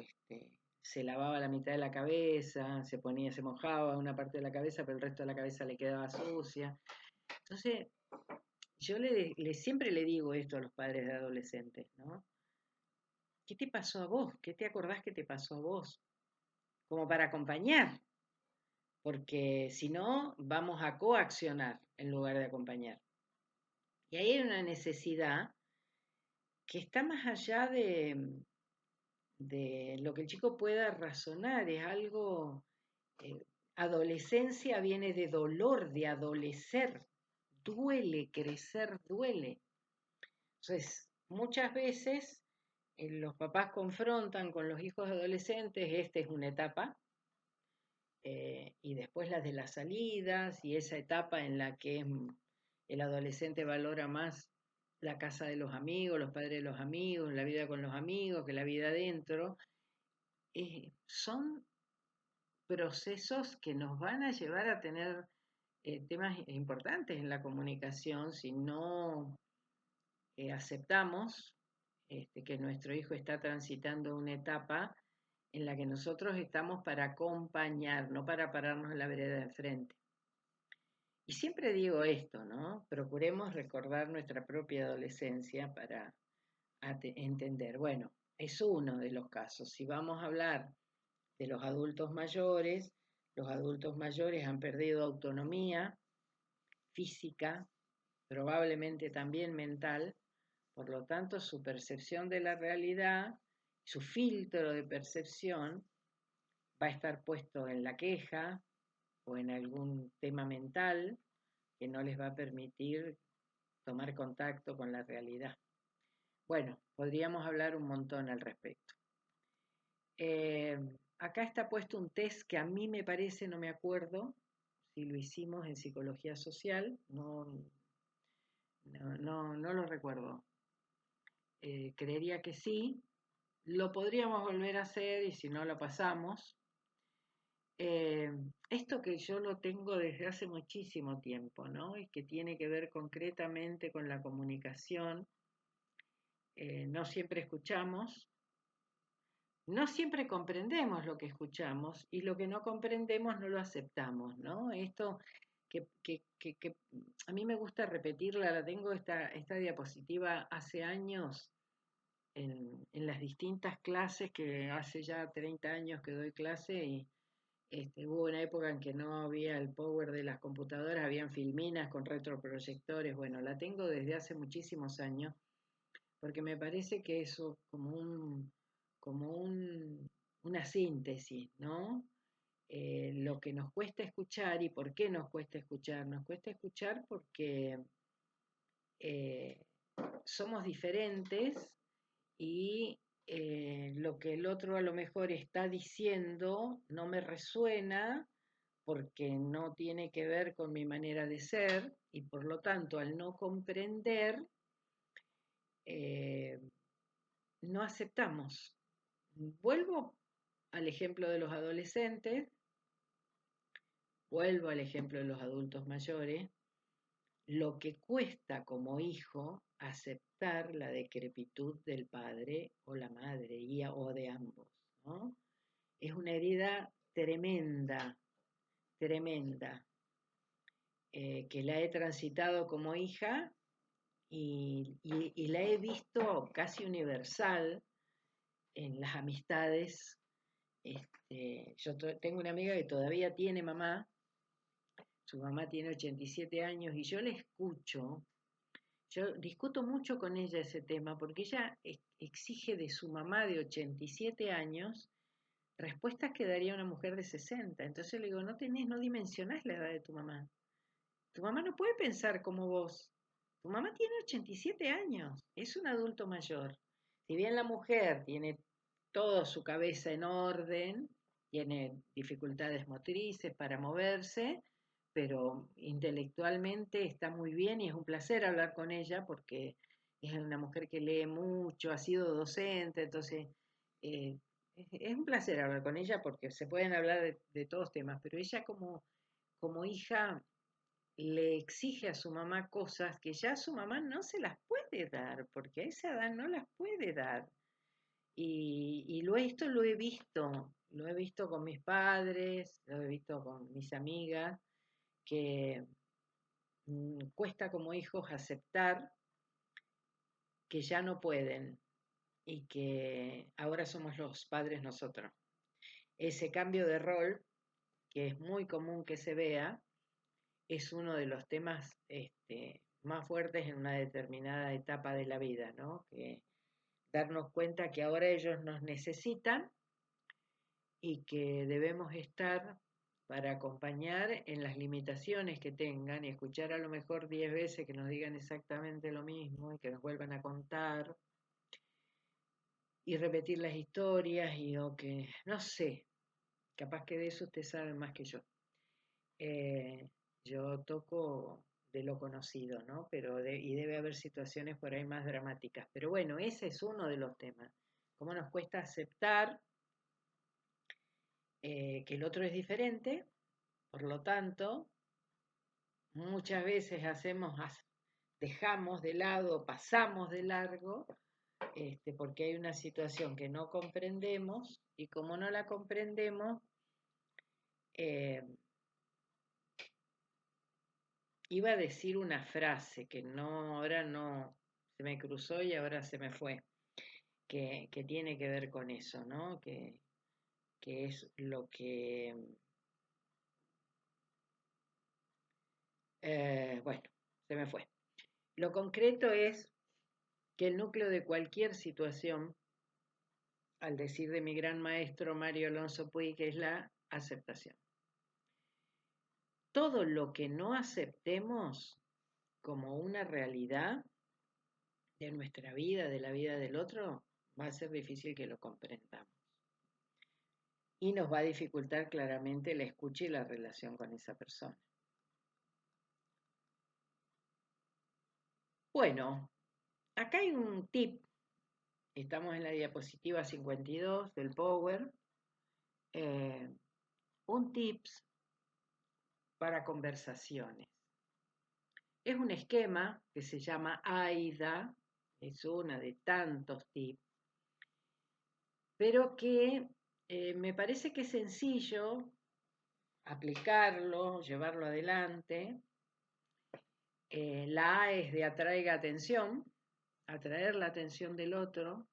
A: se lavaba la mitad de la cabeza, se mojaba una parte de la cabeza, pero el resto de la cabeza le quedaba sucia. Entonces, yo siempre le digo esto a los padres de adolescentes, ¿no? ¿Qué te pasó a vos? ¿Qué te acordás que te pasó a vos? Como para acompañar, porque si no, vamos a coaccionar en lugar de acompañar. Y ahí hay una necesidad que está más allá de lo que el chico pueda razonar, es algo, eh, adolescencia viene de dolor, de adolecer, duele, crecer duele. Entonces, muchas veces los papás confrontan con los hijos adolescentes, esta es una etapa, y después las de las salidas y esa etapa en la que el adolescente valora más la casa de los amigos, los padres de los amigos, la vida con los amigos, que la vida adentro, son procesos que nos van a llevar a tener temas importantes en la comunicación si no aceptamos que nuestro hijo está transitando una etapa en la que nosotros estamos para acompañar, no para pararnos en la vereda de enfrente. Y siempre digo esto, ¿no? Procuremos recordar nuestra propia adolescencia para entender. Bueno, es uno de los casos. Si vamos a hablar de los adultos mayores han perdido autonomía física, probablemente también mental, por lo tanto su percepción de la realidad, su filtro de percepción va a estar puesto en la queja o en algún tema mental que no les va a permitir tomar contacto con la realidad. Bueno, podríamos hablar un montón al respecto. Eh, Acá está puesto un test que a mí me parece, no me acuerdo si lo hicimos en psicología social, no lo recuerdo. Creería que sí. Lo podríamos volver a hacer y si no lo pasamos. Eh, Esto que yo lo tengo desde hace muchísimo tiempo, ¿no? Y que tiene que ver concretamente con la comunicación. No siempre escuchamos, no siempre comprendemos lo que escuchamos y lo que no comprendemos no lo aceptamos, ¿no? Esto que a mí me gusta repetirla, la tengo esta diapositiva hace años en las distintas clases, que hace ya 30 años que doy clase y hubo una época en que no había el power de las computadoras, habían filminas con retroproyectores, bueno, la tengo desde hace muchísimos años porque me parece que eso como una síntesis, ¿no? Lo que nos cuesta escuchar y por qué nos cuesta escuchar. Nos cuesta escuchar porque eh, somos diferentes y lo que el otro a lo mejor está diciendo no me resuena porque no tiene que ver con mi manera de ser y por lo tanto al no comprender eh, no aceptamos. Vuelvo al ejemplo de los adolescentes, vuelvo al ejemplo de los adultos mayores, lo que cuesta como hijo aceptar la decrepitud del padre o la madre o de ambos, ¿no? Es una herida tremenda, tremenda, que la he transitado como hija y la he visto casi universal en las amistades. Yo tengo una amiga que todavía tiene mamá, su mamá tiene 87 años y yo le escucho, yo discuto mucho con ella ese tema porque ella exige de su mamá de 87 años respuestas que daría una mujer de 60. Entonces le digo, no dimensionás la edad de tu mamá. Tu mamá no puede pensar como vos. Tu mamá tiene 87 años, es un adulto mayor. Si bien la mujer tiene toda su cabeza en orden, tiene dificultades motrices para moverse, pero intelectualmente está muy bien y es un placer hablar con ella porque es una mujer que lee mucho, ha sido docente, entonces eh, es un placer hablar con ella porque se pueden hablar de todos temas, pero ella como hija le exige a su mamá cosas que ya su mamá no se las puede dar, porque a esa edad no las puede dar. Esto lo he visto con mis padres, lo he visto con mis amigas, que cuesta como hijos aceptar que ya no pueden y que ahora somos los padres nosotros. Ese cambio de rol, que es muy común que se vea, es uno de los temas más fuertes en una determinada etapa de la vida, ¿no? Que darnos cuenta que ahora ellos nos necesitan y que debemos estar para acompañar en las limitaciones que tengan y escuchar a lo mejor 10 veces que nos digan exactamente lo mismo y que nos vuelvan a contar y repetir las historias y o que, no sé, capaz que de eso usted sabe más que yo. Eh, yo toco de lo conocido, ¿no? Y debe haber situaciones por ahí más dramáticas. Pero bueno, ese es uno de los temas. Cómo nos cuesta aceptar que el otro es diferente, por lo tanto, muchas veces dejamos de lado, pasamos de largo, porque hay una situación que no comprendemos y como no la comprendemos, eh, iba a decir una frase que no, ahora no, se me cruzó y ahora se me fue, que tiene que ver con eso, ¿no? Que es lo que, bueno, se me fue. Lo concreto es que el núcleo de cualquier situación, al decir de mi gran maestro Mario Alonso Puig, es la aceptación. Todo lo que no aceptemos como una realidad de nuestra vida, de la vida del otro, va a ser difícil que lo comprendamos. Y nos va a dificultar claramente la escucha y la relación con esa persona. Bueno, acá hay un tip, estamos en la diapositiva 52 del Power, eh, un tips para conversaciones. Es un esquema que se llama AIDA, es una de tantos tips, pero que me parece que es sencillo aplicarlo, llevarlo adelante. La A es de atraiga atención, atraer la atención del otro.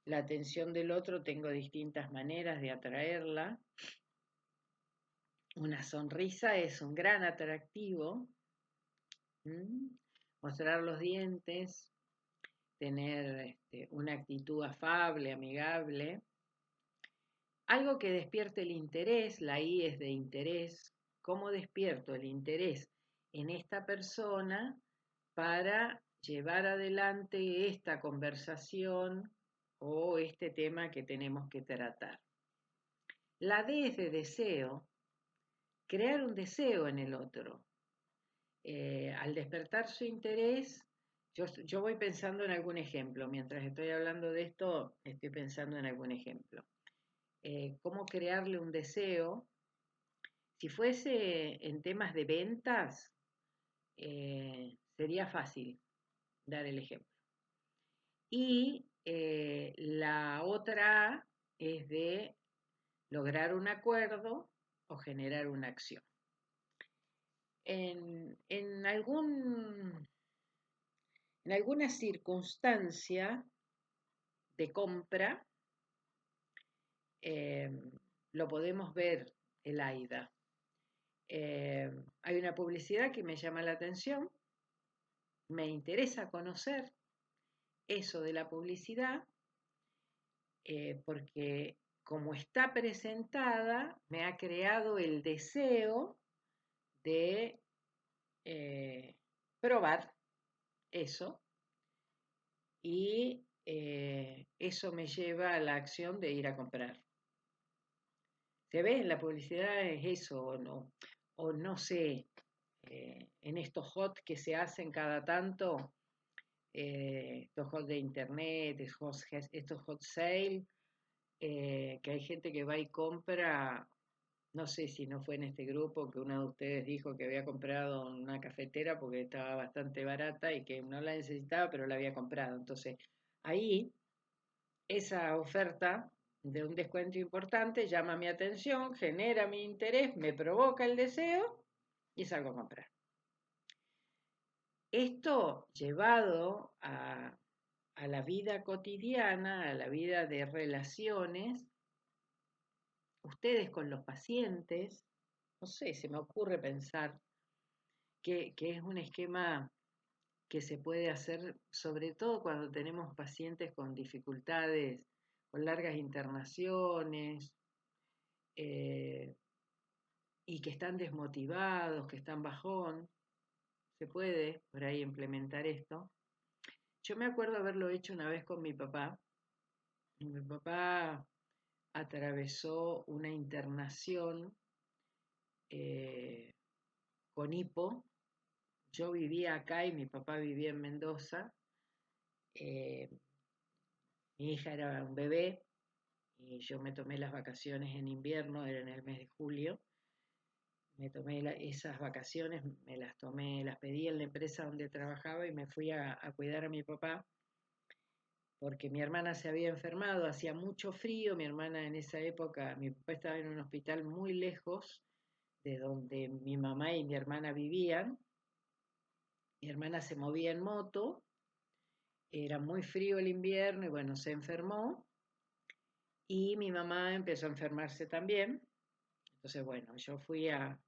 A: La atención del otro tengo distintas maneras de atraerla. Una sonrisa es un gran atractivo. Mostrar los dientes, tener una actitud afable, amigable. Algo que despierte el interés, la I es de interés. ¿Cómo despierto el interés en esta persona para llevar adelante esta conversación o este tema que tenemos que tratar? La D es de deseo, crear un deseo en el otro. Al despertar su interés, yo voy pensando en algún ejemplo. Mientras estoy hablando de esto, estoy pensando en algún ejemplo. ¿Cómo crearle un deseo? Si fuese en temas de ventas, sería fácil dar el ejemplo. Y la otra A es de lograr un acuerdo o generar una acción. En alguna circunstancia de compra, lo podemos ver, el AIDA. Hay una publicidad que me llama la atención, me interesa conocer eso de la publicidad, porque como está presentada, me ha creado el deseo de probar eso y eso me lleva a la acción de ir a comprar. Se ve en la publicidad es eso o no sé, en estos hot que se hacen cada tanto, estos hot de internet, estos hot sale, que hay gente que va y compra, no sé si no fue en este grupo que uno de ustedes dijo que había comprado una cafetera porque estaba bastante barata y que no la necesitaba, pero la había comprado. Entonces, ahí esa oferta de un descuento importante llama mi atención, genera mi interés, me provoca el deseo y salgo a comprar. Esto llevado a la vida cotidiana, a la vida de relaciones, ustedes con los pacientes, no sé, se me ocurre pensar que es un esquema que se puede hacer sobre todo cuando tenemos pacientes con dificultades, con largas internaciones, eh, y que están desmotivados, que están bajón, se puede por ahí implementar esto. Yo me acuerdo haberlo hecho una vez con mi papá. Mi papá atravesó una internación con hipo. Yo vivía acá y mi papá vivía en Mendoza. Eh, Mi hija era un bebé y yo me tomé las vacaciones en invierno, era en el mes de julio. Me tomé esas vacaciones, me las tomé, las pedí en la empresa donde trabajaba y me fui a cuidar a mi papá porque mi hermana se había enfermado, hacía mucho frío, mi hermana en esa época, mi papá estaba en un hospital muy lejos de donde mi mamá y mi hermana vivían. Mi hermana se movía en moto, era muy frío el invierno y bueno, se enfermó y mi mamá empezó a enfermarse también. Entonces, bueno, yo fui a,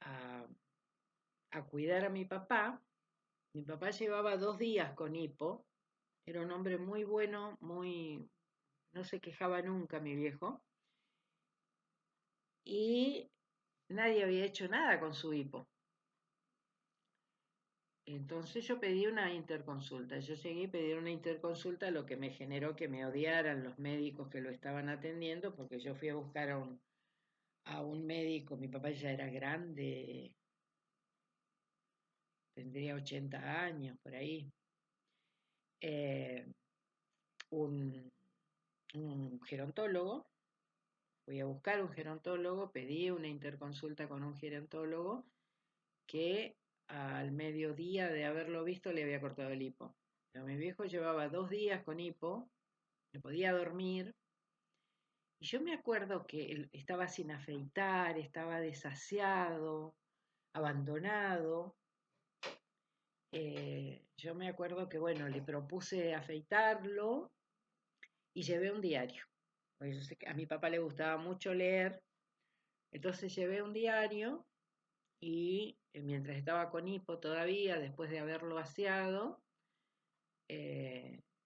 A: a cuidar a mi papá. Mi papá llevaba 2 días con hipo, era un hombre muy bueno, no se quejaba nunca mi viejo, y nadie había hecho nada con su hipo. Entonces yo pedí una interconsulta. Yo llegué y pedí una interconsulta, lo que me generó que me odiaran los médicos que lo estaban atendiendo, porque yo fui a buscar a un médico, mi papá ya era grande, tendría 80 años por ahí, eh, un, un gerontólogo. Fui a buscar un gerontólogo, pedí una interconsulta con un gerontólogo que al mediodía de haberlo visto le había cortado el hipo. Pero mi viejo llevaba 2 días con hipo no podía dormir. Y yo me acuerdo que él estaba sin afeitar, estaba desasiado, abandonado. Yo me acuerdo que, bueno, le propuse afeitarlo y llevé un diario. Porque yo sé que a mi papá le gustaba mucho leer, entonces llevé un diario y mientras estaba con hipo todavía, después de haberlo aseado,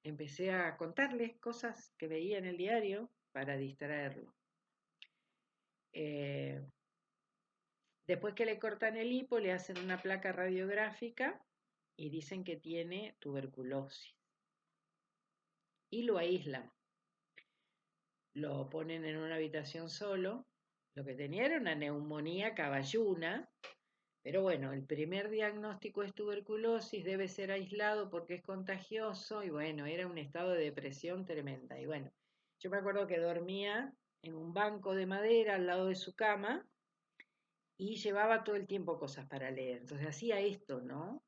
A: empecé a contarles cosas que veía en el diario para distraerlo. Eh, Después que le cortan el hipo, le hacen una placa radiográfica y dicen que tiene tuberculosis. Y lo aíslan. Lo ponen en una habitación solo. Lo que tenía era una neumonía caballuna. Pero bueno, el primer diagnóstico es tuberculosis, debe ser aislado porque es contagioso. Y bueno, era un estado de depresión tremenda. Y bueno, yo me acuerdo que dormía en un banco de madera al lado de su cama y llevaba todo el tiempo cosas para leer. Entonces hacía esto, ¿no?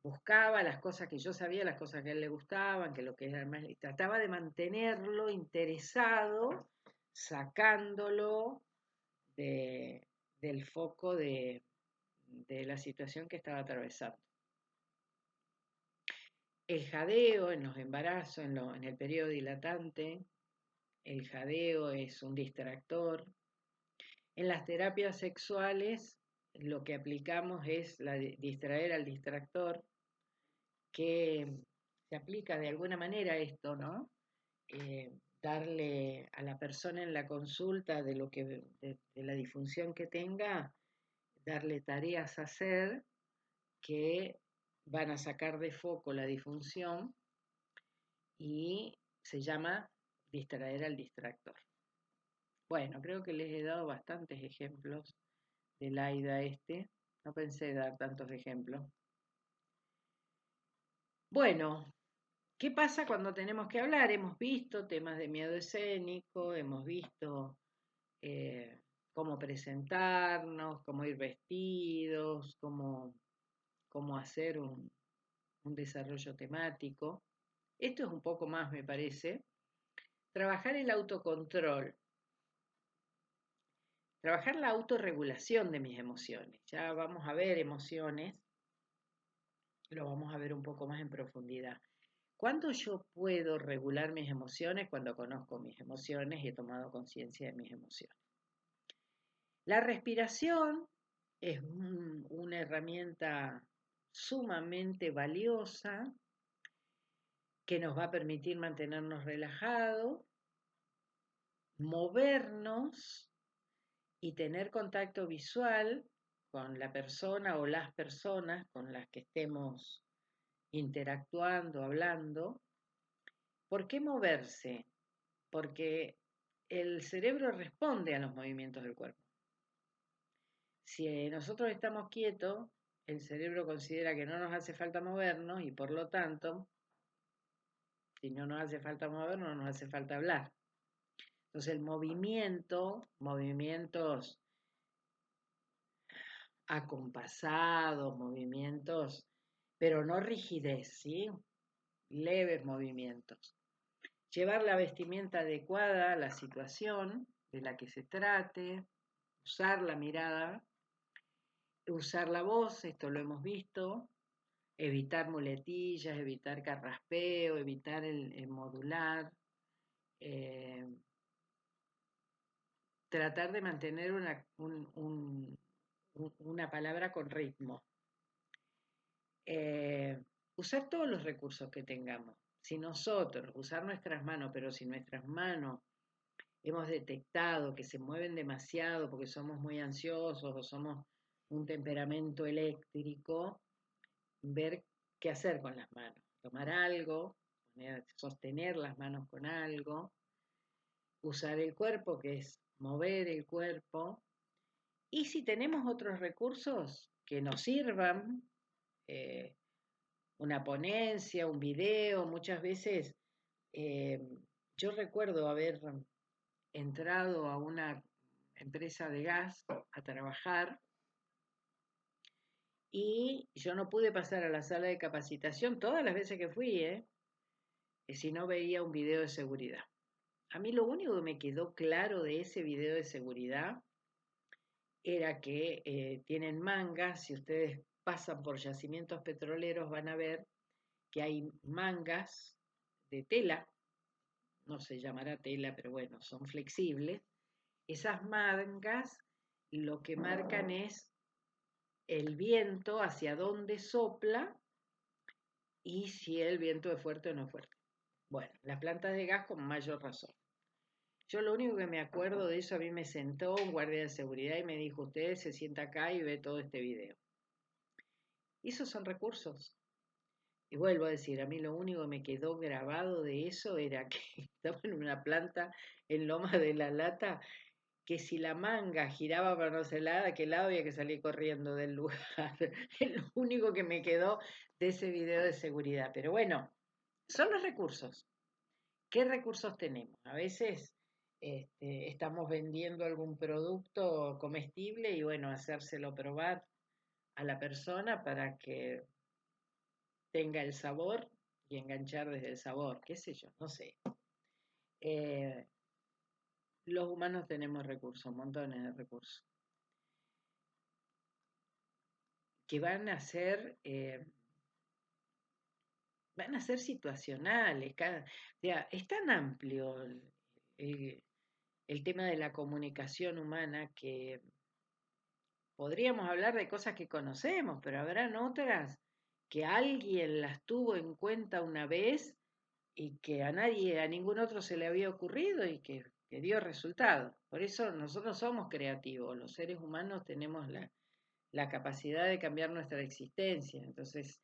A: Buscaba las cosas que yo sabía, las cosas que a él le gustaban, que lo que era más, trataba de mantenerlo interesado, sacándolo de, del foco de la situación que estaba atravesando. El jadeo en los embarazos, en el periodo dilatante, el jadeo es un distractor. En las terapias sexuales lo que aplicamos es distraer al distractor, que se aplica de alguna manera esto, ¿no? Darle a la persona en la consulta de lo que de la disfunción que tenga, darle tareas a hacer que van a sacar de foco la disfunción y se llama distraer al distractor. Bueno, creo que les he dado bastantes ejemplos del AIDA este. No pensé dar tantos ejemplos. Bueno, ¿qué pasa cuando tenemos que hablar? Hemos visto temas de miedo escénico, hemos visto cómo presentarnos, cómo ir vestidos, cómo hacer un desarrollo temático. Esto es un poco más, me parece. Trabajar el autocontrol, trabajar la autorregulación de mis emociones. Ya vamos a ver emociones, lo vamos a ver un poco más en profundidad. ¿Cuándo yo puedo regular mis emociones? Cuando conozco mis emociones y he tomado conciencia de mis emociones. La respiración es una herramienta sumamente valiosa que nos va a permitir mantenernos relajados, movernos y tener contacto visual con la persona o las personas con las que estemos interactuando, hablando. ¿Por qué moverse? Porque el cerebro responde a los movimientos del cuerpo. Si nosotros estamos quietos, el cerebro considera que no nos hace falta movernos y por lo tanto, si no nos hace falta movernos, no nos hace falta hablar. Entonces el movimiento, movimientos acompasados, movimientos, pero no rigidez, ¿sí? Leves movimientos. Llevar la vestimenta adecuada a la situación de la que se trate, usar la mirada, usar la voz, esto lo hemos visto, evitar muletillas, evitar carraspeo, evitar el modular, eh, tratar de mantener una palabra con ritmo. Usar todos los recursos que tengamos. Si nosotros, usar nuestras manos, pero si nuestras manos hemos detectado que se mueven demasiado porque somos muy ansiosos o somos un temperamento eléctrico, ver qué hacer con las manos. Tomar algo, sostener las manos con algo, usar el cuerpo, que es mover el cuerpo. Y si tenemos otros recursos que nos sirvan, eh, una ponencia, un video, muchas veces eh, yo recuerdo haber entrado a una empresa de gas a trabajar y yo no pude pasar a la sala de capacitación todas las veces que fui, si no veía un video de seguridad. A mí lo único que me quedó claro de ese video de seguridad era que tienen mangas. Si ustedes pasan por yacimientos petroleros van a ver que hay mangas de tela, no se llamará tela, pero bueno, son flexibles. Esas mangas lo que marcan es el viento, hacia dónde sopla y si el viento es fuerte o no es fuerte. Bueno, las plantas de gas con mayor razón. Yo lo único que me acuerdo de eso, a mí me sentó un guardia de seguridad y me dijo, usted se sienta acá y ve todo este video. Y esos son recursos. Y vuelvo a decir, a mí lo único que me quedó grabado de eso era que estaba en una planta en Loma de la Lata, que si la manga giraba para no sé a qué lado había que salir corriendo del lugar. Es lo único que me quedó de ese video de seguridad. Pero bueno, son los recursos. ¿Qué recursos tenemos? A veces estamos vendiendo algún producto comestible y bueno, hacérselo probar a la persona para que tenga el sabor y enganchar desde el sabor, qué sé yo, no sé. Eh, los humanos tenemos recursos, montones de recursos, que van a ser situacionales. O sea, es tan amplio el, el tema de la comunicación humana que podríamos hablar de cosas que conocemos, pero habrán otras que alguien las tuvo en cuenta una vez y que a nadie, a ningún otro se le había ocurrido y que dio resultado. Por eso nosotros somos creativos, los seres humanos tenemos la capacidad de cambiar nuestra existencia. Entonces,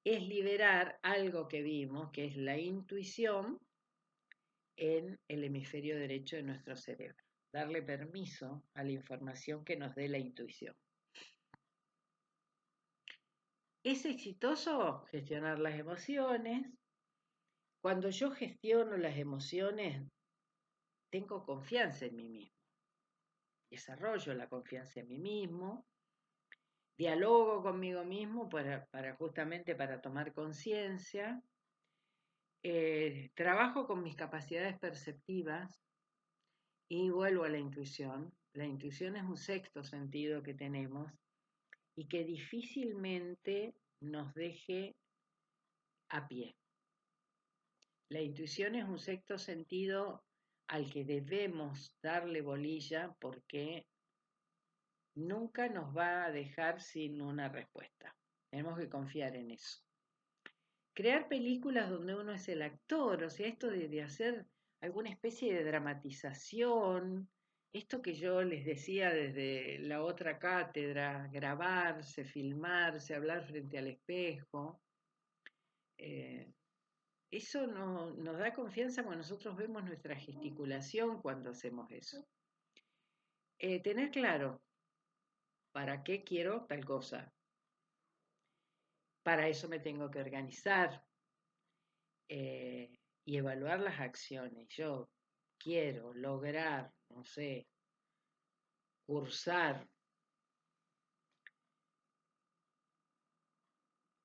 A: es liberar algo que vimos, que es la intuición, en el hemisferio derecho de nuestro cerebro. Darle permiso a la información que nos dé la intuición. ¿Es exitoso gestionar las emociones? Cuando yo gestiono las emociones, tengo confianza en mí mismo. Desarrollo la confianza en mí mismo, dialogo conmigo mismo justamente para tomar conciencia, trabajo con mis capacidades perceptivas y vuelvo a la intuición. La intuición es un sexto sentido que tenemos y que difícilmente nos deje a pie. La intuición es un sexto sentido al que debemos darle bolilla porque nunca nos va a dejar sin una respuesta. Tenemos que confiar en eso. Crear películas donde uno es el actor, o sea, esto de hacer alguna especie de dramatización, esto que yo les decía desde la otra cátedra, grabarse, filmarse, hablar frente al espejo, eso nos da confianza cuando nosotros vemos nuestra gesticulación cuando hacemos eso. Tener claro, ¿para qué quiero tal cosa? Para eso me tengo que organizar y evaluar las acciones. Yo quiero lograr, no sé, cursar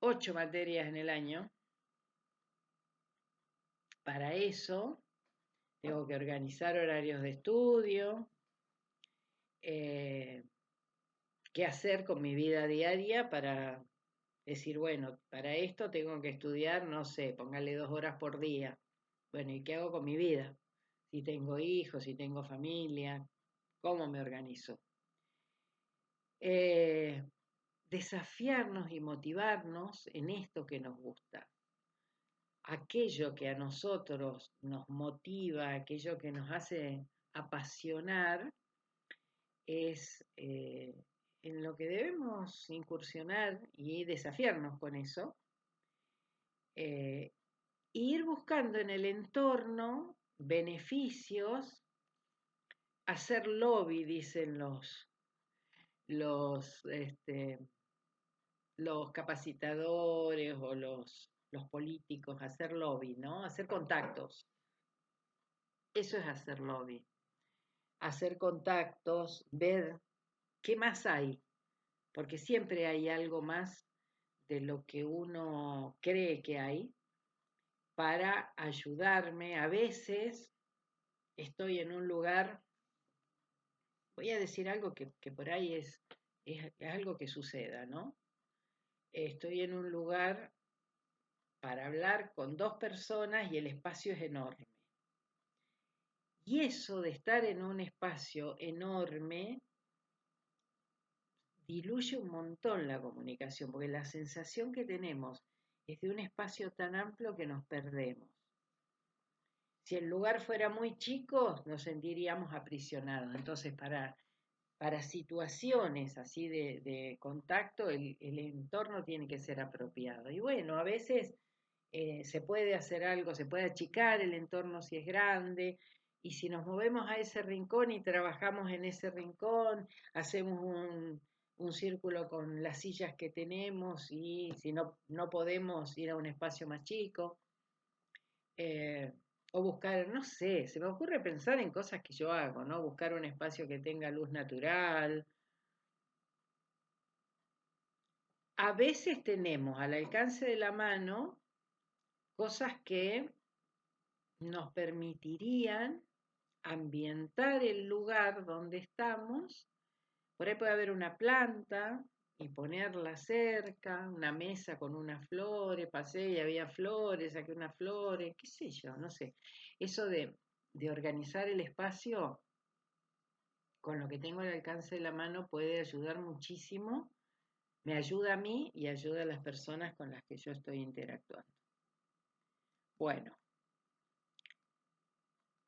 A: 8 materias en el año. Para eso tengo que organizar horarios de estudio, qué hacer con mi vida diaria para decir, bueno, para esto tengo que estudiar, no sé, póngale 2 horas por día. Bueno, ¿y qué hago con mi vida? Si tengo hijos, si tengo familia, ¿cómo me organizo? Desafiarnos y motivarnos en esto que nos gusta. Aquello que a nosotros nos motiva, aquello que nos hace apasionar, es en lo que debemos incursionar y desafiarnos con eso. Ir buscando en el entorno beneficios, hacer lobby, dicen los, este, los capacitadores o los políticos, hacer lobby, ¿no? Hacer contactos. Eso es hacer lobby. Hacer contactos, ver qué más hay, porque siempre hay algo más de lo que uno cree que hay. para ayudarme. A veces estoy en un lugar, voy a decir algo que por ahí es algo que suceda, ¿no? Estoy en un lugar para hablar con dos personas y el espacio es enorme. Y eso de estar en un espacio enorme diluye un montón la comunicación, porque la sensación que tenemos es de un espacio tan amplio que nos perdemos. Si el lugar fuera muy chico, nos sentiríamos aprisionados. Entonces, para situaciones así de contacto, el entorno tiene que ser apropiado. Y bueno, a veces se puede hacer algo, se puede achicar el entorno si es grande, y si nos movemos a ese rincón y trabajamos en ese rincón, hacemos un círculo con las sillas que tenemos, y si no podemos ir a un espacio más chico, eh, o buscar, no sé, se me ocurre pensar en cosas que yo hago, ¿no? Buscar un espacio que tenga luz natural. A veces tenemos al alcance de la mano cosas que nos permitirían ambientar el lugar donde estamos. Por ahí puede haber una planta y ponerla cerca, una mesa con unas flores, pasé y había flores, saqué unas flores, qué sé yo, no sé. Eso de organizar el espacio con lo que tengo al alcance de la mano puede ayudar muchísimo. Me ayuda a mí y ayuda a las personas con las que yo estoy interactuando. Bueno,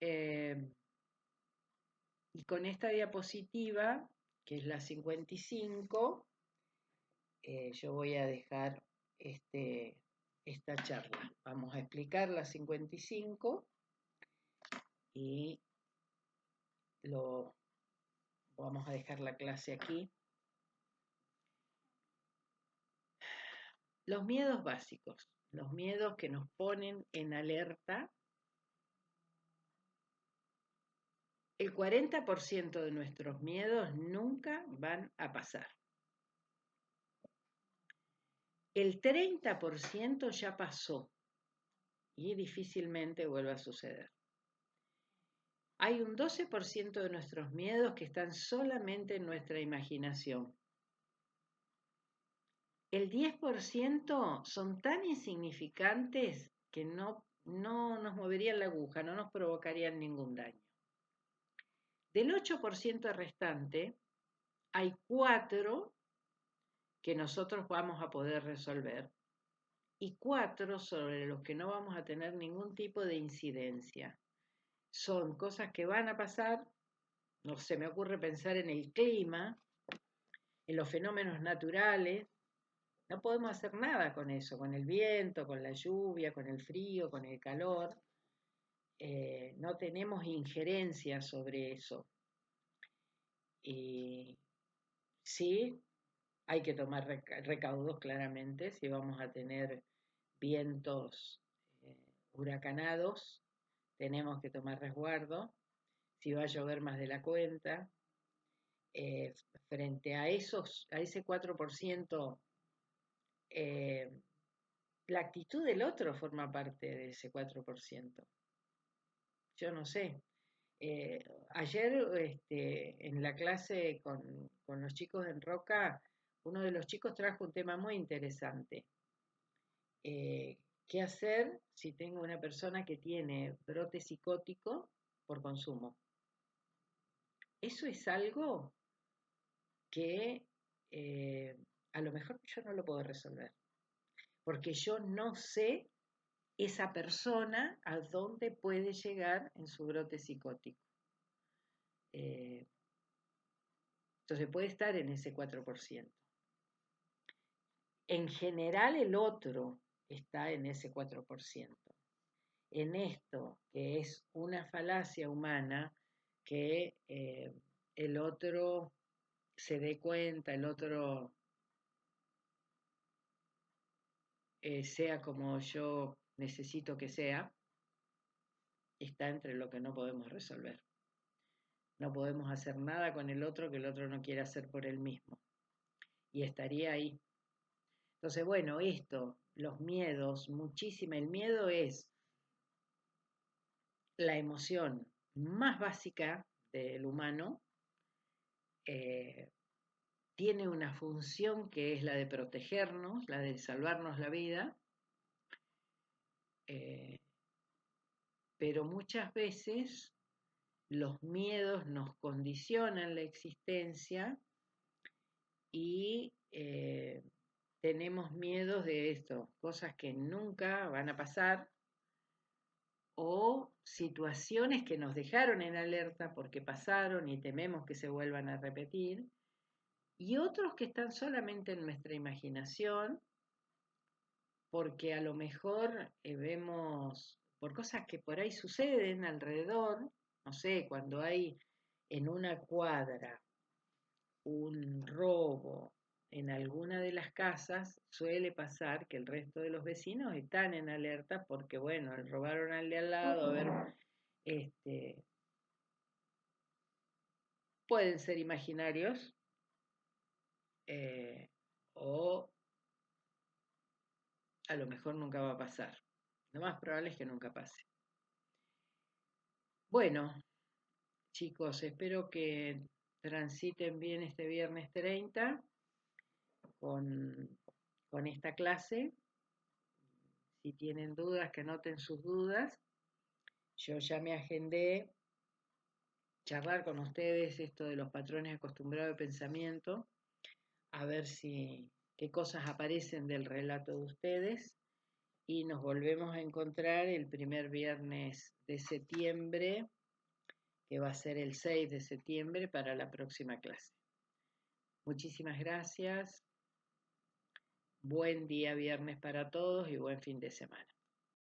A: eh, y con esta diapositiva, que es la 55, yo voy a dejar esta charla. Vamos a explicar la 55 y vamos a dejar la clase aquí. Los miedos básicos, los miedos que nos ponen en alerta. El 40% de nuestros miedos nunca van a pasar. El 30% ya pasó y difícilmente vuelve a suceder. Hay un 12% de nuestros miedos que están solamente en nuestra imaginación. El 10% son tan insignificantes que no nos moverían la aguja, no nos provocarían ningún daño. Del 8% restante, hay 4 que nosotros vamos a poder resolver y 4 sobre los que no vamos a tener ningún tipo de incidencia. Son cosas que van a pasar, no se me ocurre pensar en el clima, en los fenómenos naturales. No podemos hacer nada con eso, con el viento, con la lluvia, con el frío, con el calor. No tenemos injerencia sobre eso. Y sí, hay que tomar recaudos claramente si vamos a tener vientos huracanados, tenemos que tomar resguardo. Si va a llover más de la cuenta, frente a ese 4%, la actitud del otro forma parte de ese 4%. Yo no sé. Ayer en la clase con los chicos en Roca, uno de los chicos trajo un tema muy interesante. ¿Qué hacer si tengo una persona que tiene brote psicótico por consumo? Eso es algo que a lo mejor yo no lo puedo resolver, porque yo no sé esa persona a dónde puede llegar en su brote psicótico. Entonces puede estar en ese 4%. En general el otro está en ese 4%. En esto, que es una falacia humana, que el otro se dé cuenta, el otro sea como yo necesito que sea, está entre lo que no podemos resolver. No podemos hacer nada con el otro que el otro no quiere hacer por él mismo. Y estaría ahí. Entonces, bueno, los miedos, el miedo es la emoción más básica del humano, eh, tiene una función que es la de protegernos, la de salvarnos la vida, eh, pero muchas veces los miedos nos condicionan la existencia y tenemos miedos de esto, cosas que nunca van a pasar o situaciones que nos dejaron en alerta porque pasaron y tememos que se vuelvan a repetir, y otros que están solamente en nuestra imaginación porque a lo mejor vemos por cosas que por ahí suceden alrededor, no sé, cuando hay en una cuadra un robo en alguna de las casas, suele pasar que el resto de los vecinos están en alerta porque, bueno, le robaron al de al lado, a ver, este, pueden ser imaginarios eh, o a lo mejor nunca va a pasar. Lo más probable es que nunca pase. Bueno, chicos, espero que transiten bien este viernes 30 con, con esta clase. Si tienen dudas, que anoten sus dudas. Yo ya me agendé charlar con ustedes esto de los patrones acostumbrados de pensamiento, a ver si qué cosas aparecen del relato de ustedes y nos volvemos a encontrar el primer viernes de septiembre, que va a ser el 6 de septiembre para la próxima clase. Muchísimas gracias. Buen día viernes para todos y buen fin de semana.